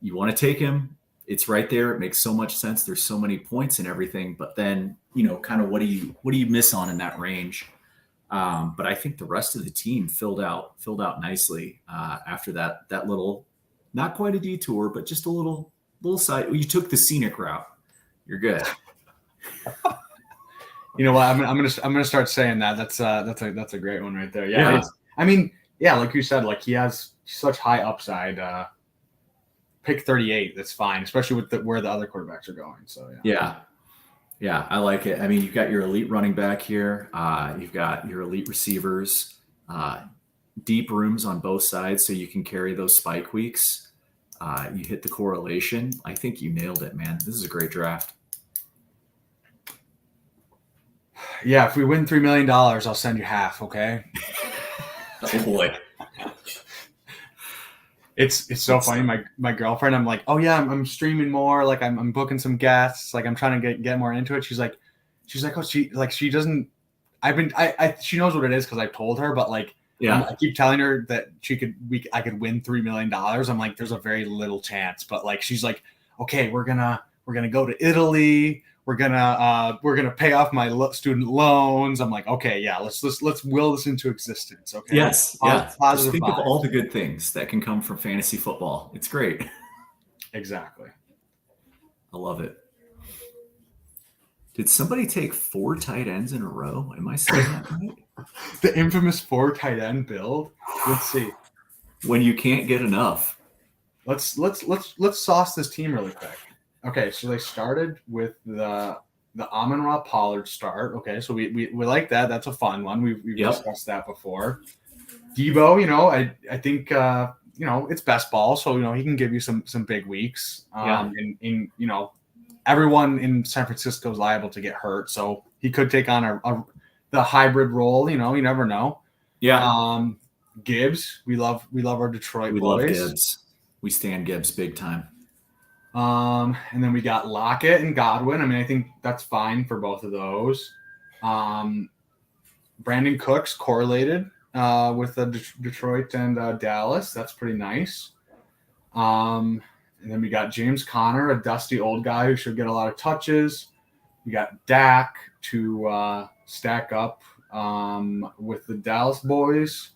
you want to take him, it's right there. It makes so much sense. There's so many points and everything, but then kind of what do you miss on in that range? But I think the rest of the team filled out nicely after that little, not quite a detour, but just a little side. You took the scenic route. You're good. You know what? I'm gonna start saying that. That's a great one right there. Yeah. I mean, yeah, like you said, like he has such high upside. Pick 38. That's fine, especially with where the other quarterbacks are going. So yeah, I like it. I mean, you've got your elite running back here. You've got your elite receivers. Deep rooms on both sides, so you can carry those spike weeks. You hit the correlation. I think you nailed it, man. This is a great draft. Yeah, if we win $3 million, I'll send you half. Okay. Oh boy. It's so funny. My girlfriend, I'm like, oh yeah, I'm streaming more. Like I'm booking some guests. Like I'm trying to get more into it. She's like, oh, she doesn't. She knows what it is because I told her, but like, Yeah. I keep telling her that I could win $3 million. I'm like, there's a very little chance, but like, she's like, okay, we're gonna go to Italy. We're gonna pay off my student loans. I'm like, okay, yeah, let's will this into existence. Okay. Yes. Yeah. Just think of vibes. all the good things that can come from fantasy football. It's great. Exactly. I love it. Did somebody take 4 tight ends in a row? Am I saying that right? The infamous 4 tight end build. Let's see. When you can't get enough. Let's sauce this team really quick. Okay, so they started with the Amon-Ra Pollard start. Okay, so we like that. That's a fun one. We've discussed that before. Debo, I think it's best ball, so he can give you some big weeks. In everyone in San Francisco is liable to get hurt, so he could take on the hybrid role. You never know. Yeah. Gibbs, we love our Detroit boys. We love Gibbs. We stand Gibbs big time. And then we got Lockett and Godwin. I mean, I think that's fine for both of those. Brandon Cooks correlated with Detroit and Dallas. That's pretty nice. And then we got James Conner, a dusty old guy who should get a lot of touches. We got Dak to stack up with the Dallas boys.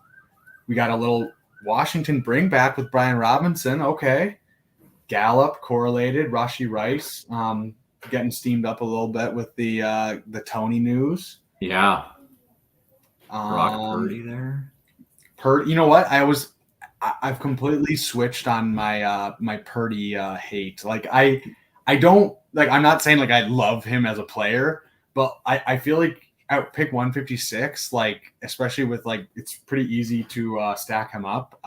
We got a little Washington bring back with Brian Robinson. Okay. Gallup correlated. Rashee Rice getting steamed up a little bit with the Tony news. Yeah. Brock Purdy there. You know what? I've completely switched on my my Purdy hate. Like I don't like. I'm not saying like I love him as a player, but I feel like at pick 156, like especially with like it's pretty easy to stack him up.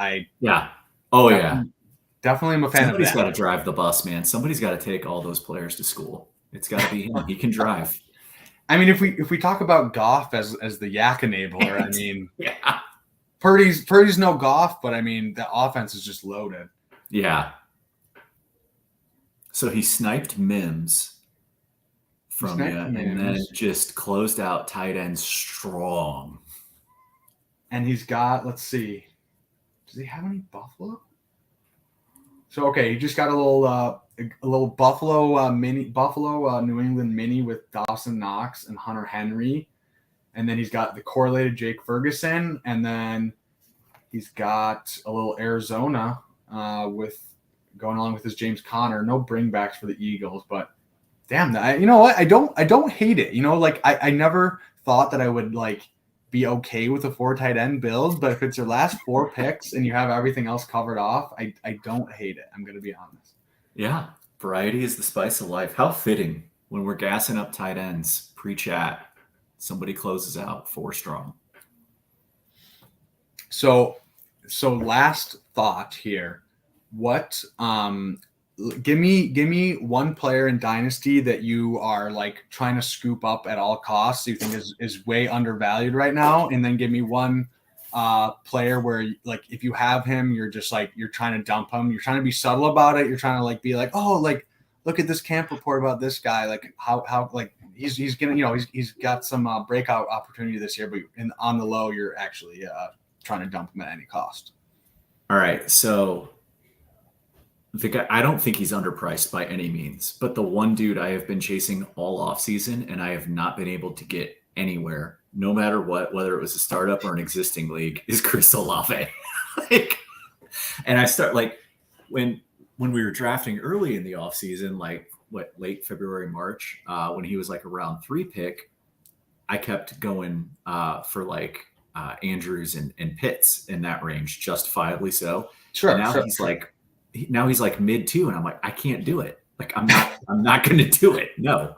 Definitely am a fan of that. Somebody's got to drive the bus, man. Somebody's got to take all those players to school. It's got to be him. He can drive. I mean, if we talk about Goff as the yak enabler, I mean, yeah. Purdy's no Goff, but I mean the offense is just loaded. Yeah. So he sniped Mims from you, and then just closed out tight end strong. And he's got, let's see, does he have any Buffalo? So okay, he just got a little Buffalo New England mini with Dawson Knox and Hunter Henry, and then he's got the correlated Jake Ferguson, and then he's got a little Arizona with going along with his James Conner. No bringbacks for the Eagles, but damn, you know what? I don't hate it. Like I never thought that I would like be okay with a 4 tight end build, but if it's your last 4 picks and you have everything else covered off, I don't hate it. I'm going to be honest. Yeah. Variety is the spice of life. How fitting when we're gassing up tight ends pre-chat. Somebody closes out 4 strong. So last thought here. What give me one player in Dynasty that you are like trying to scoop up at all costs you think is way undervalued right now, and then give me one player where like if you have him, you're just like you're trying to dump him, you're trying to be subtle about it, you're trying to like be like, oh, like look at this camp report about this guy, like how like he's gonna he's got some breakout opportunity this year, but on the low you're actually trying to dump him at any cost. All right, so the guy, I don't think he's underpriced by any means, but the one dude I have been chasing all off season and I have not been able to get anywhere, no matter what, whether it was a startup or an existing league, is Chris Olave. And I start like when we were drafting early in the off season, like late February, March, when he was like a round 3 pick, I kept going for like Andrews and Pitts in that range, justifiably so. Sure. And now he's like mid 2, and I'm like, I can't do it. Like I'm not going to do it. No.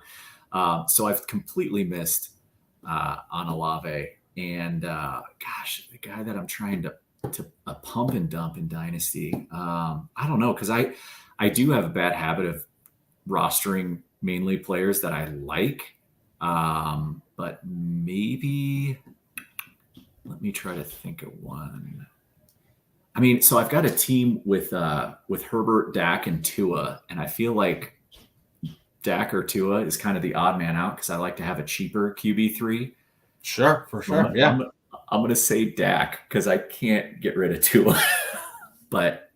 So I've completely missed on Olave, and gosh, the guy that I'm trying to pump and dump in Dynasty. I don't know, because I do have a bad habit of rostering mainly players that I like, but maybe let me try to think of one. I mean, so I've got a team with Herbert, Dak, and Tua, and I feel like Dak or Tua is kind of the odd man out because I like to have a cheaper QB3. Sure, for sure. I'm gonna say Dak because I can't get rid of Tua, but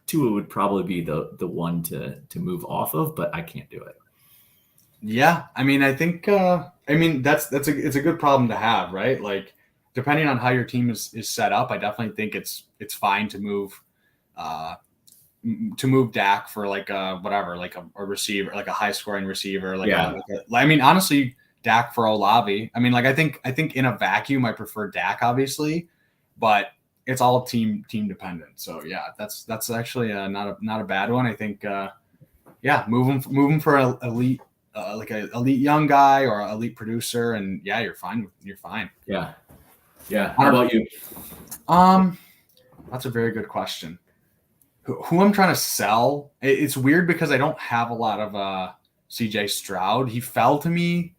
Tua would probably be the one to move off of, but I can't do it. Yeah, I mean, I think it's a good problem to have, right? Like, depending on how your team is set up, I definitely think it's fine to move Dak for like a receiver, like a high scoring receiver, I mean, honestly, Dak for Olave. I mean, like I think in a vacuum, I prefer Dak, obviously, but it's all team dependent. So yeah, that's actually not a bad one. I think move him for an elite. Like an elite young guy or an elite producer, and yeah, you're fine. Yeah. How about you? That's a very good question. Who I'm trying to sell? It's weird because I don't have a lot of CJ Stroud. He fell to me.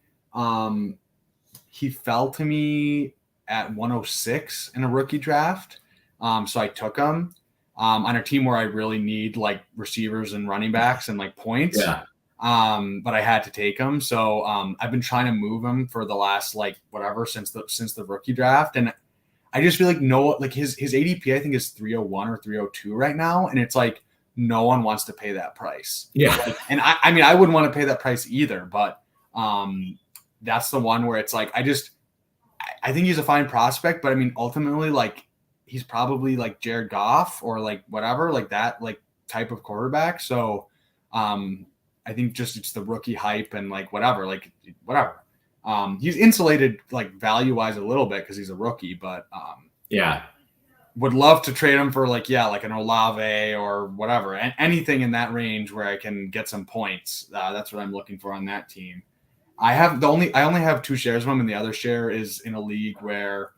He fell to me at 106 in a rookie draft. So I took him on a team where I really need like receivers and running backs and like points. Yeah. But I had to take him. So I've been trying to move him for the last since the rookie draft. And I just feel like his ADP, I think, is 301 or 302 right now. And it's like no one wants to pay that price. Yeah. And I mean, I wouldn't want to pay that price either, but that's the one where it's like I think he's a fine prospect, but I mean ultimately like he's probably like Jared Goff or like whatever, like that like type of quarterback. So I think just it's the rookie hype and like whatever. He's insulated like value wise a little bit because he's a rookie, but would love to trade him for like an Olave or whatever, and anything in that range where I can get some points. That's what I'm looking for on that team. I only have 2 shares of him, and the other share is in a league where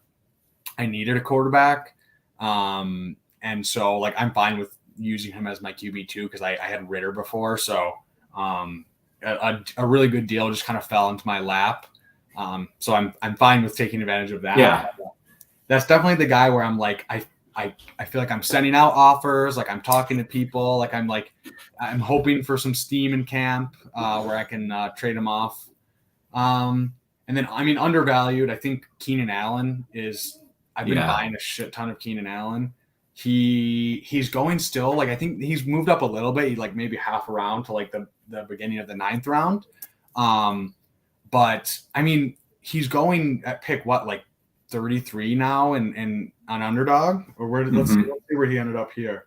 I needed a quarterback, and so like I'm fine with using him as my QB2 because I had Ritter before, so. A really good deal just kind of fell into my lap. So I'm fine with taking advantage of that. Yeah. That's definitely the guy where I'm like, I feel like I'm sending out offers. Like I'm talking to people, I'm hoping for some steam in camp, where I can, trade him off. And then, I mean, undervalued, I think Keenan Allen I've been buying a shit ton of Keenan Allen. He's going still, like I think he's moved up a little bit. He like maybe half a round to like the beginning of the 9th round. But I mean, he's going at pick like 33 now and on underdog or let's see where he ended up here.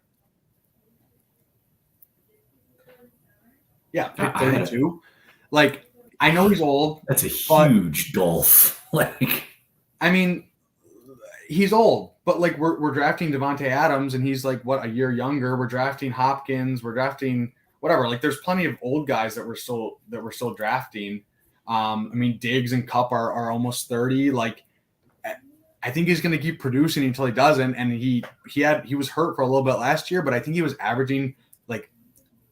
Yeah, pick 32. Like I know he's old. That's a huge Dolph. Like, I mean, he's old. But like we're drafting Devontae Adams and he's like a year younger. We're drafting Hopkins. We're drafting whatever. Like there's plenty of old guys that we're still drafting. I mean Diggs and Kupp are almost 30. Like I think he's going to keep producing until he doesn't. And he was hurt for a little bit last year, but I think he was averaging like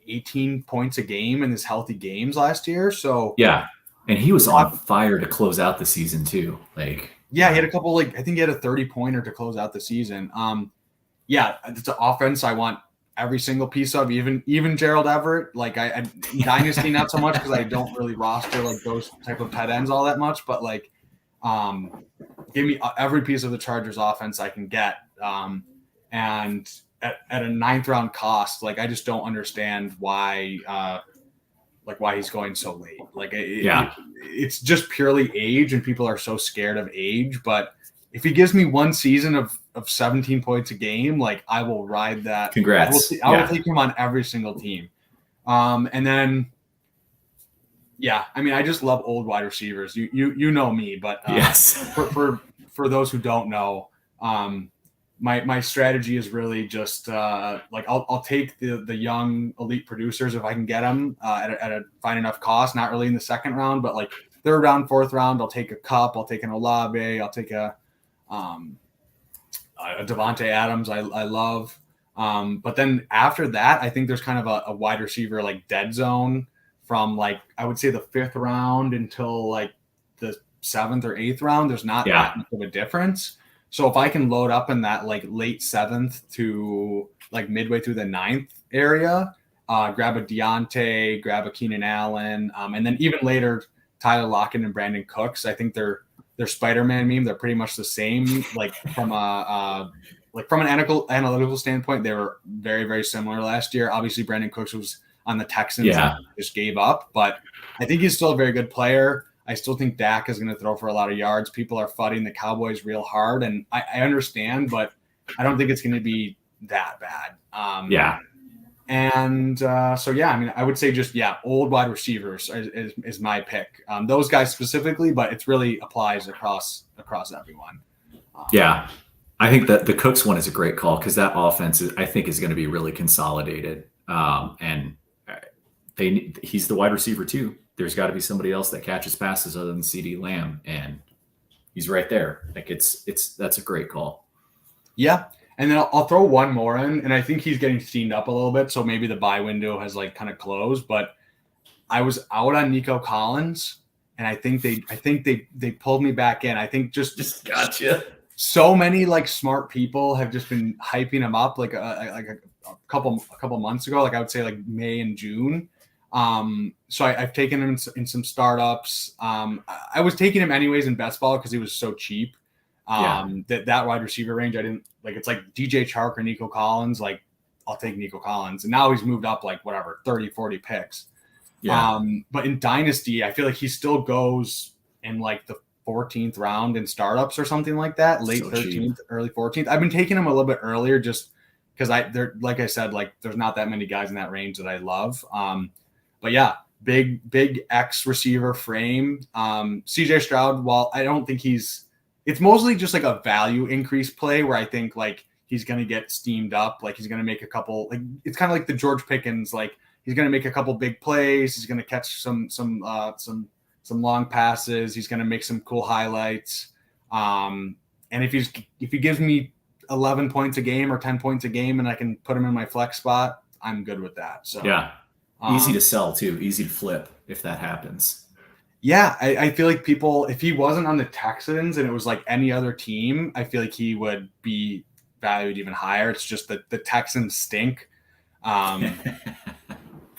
18 points a game in his healthy games last year. So yeah, and he was on fire to close out the season too. Like. Yeah, he had a couple I think he had a 30-pointer to close out the season. Yeah, it's an offense I want every single piece of, even Gerald Everett. Like I Dynasty not so much because I don't really roster like those type of tight ends all that much, but like give me every piece of the Chargers offense I can get. And at a 9th round cost, like I just don't understand why he's going so late. Like it's just purely age and people are so scared of age. But if he gives me one season of 17 points a game, like I will ride that. Congrats. I will take him on every single team. And then, yeah, I mean, I just love old wide receivers. You know me, but yes. for those who don't know, my strategy is really just I'll take the young elite producers if I can get them at a fine enough cost. Not really in the 2nd round, but like 3rd round, 4th round, I'll take a Kupp, I'll take an Olave, I'll take a Devontae Adams. I love. But then after that, I think there's kind of a wide receiver like dead zone from like I would say the 5th round until like the 7th or 8th round. There's not that much of a difference. So if I can load up in that like late 7th to like midway through the 9th area, grab a Deontay, grab a Keenan Allen, and then even later Tyler Lockett and Brandon Cooks. I think they're Spider-Man meme. They're pretty much the same. Like from an analytical standpoint, they were very, very similar last year. Obviously, Brandon Cooks was on the Texans and just gave up, but I think he's still a very good player. I still think Dak is going to throw for a lot of yards. People are fighting the Cowboys real hard, and I understand, but I don't think it's going to be that bad. I would say just old wide receivers is my pick. Those guys specifically, but it really applies across everyone. I think that the Cooks one is a great call because that offense I think is going to be really consolidated. And he's the wide receiver too. There's got to be somebody else that catches passes other than CeeDee Lamb, and he's right there. Like that's a great call. Yeah. And then I'll throw one more in, and I think he's getting steamed up a little bit. So maybe the buy window has like kind of closed, but I was out on Nico Collins, and I think they pulled me back in. I think just gotcha. So many like smart people have just been hyping him up like a couple months ago. Like I would say like May and June. So I've taken him in some startups. I was taking him anyways in Bestball because he was so cheap. That wide receiver range, I didn't like. It's like DJ Chark or Nico Collins. Like I'll take Nico Collins, and now he's moved up like 30, 40 picks. But in Dynasty, I feel like he still goes in like the 14th round in startups or something like that, late 13th, early 14th. I've been taking him a little bit earlier just because like I said, like there's not that many guys in that range that I love. But yeah, big X receiver frame. CJ Stroud, while I don't think it's mostly just like a value increase play where I think like he's going to get steamed up. Like he's going to make a couple, like it's kind of like the George Pickens, like he's going to make a couple big plays. He's going to catch some long passes. He's going to make some cool highlights. And if he gives me 11 points a game or 10 points a game and I can put him in my flex spot, I'm good with that. So easy to sell too, easy to flip if that happens. Yeah, I feel like people, if he wasn't on the Texans and it was like any other team, I feel like he would be valued even higher. It's just that the Texans stink.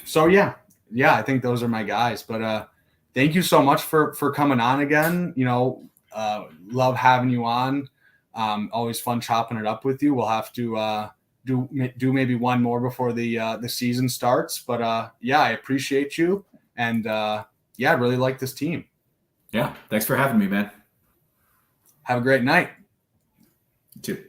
So yeah, I think those are my guys. But thank you so much for coming on again. Love having you on. Always fun chopping it up with you. We'll have to do maybe one more before the season starts. But I appreciate you, and I really like this team. Yeah, thanks for having me, man. Have a great night. You too.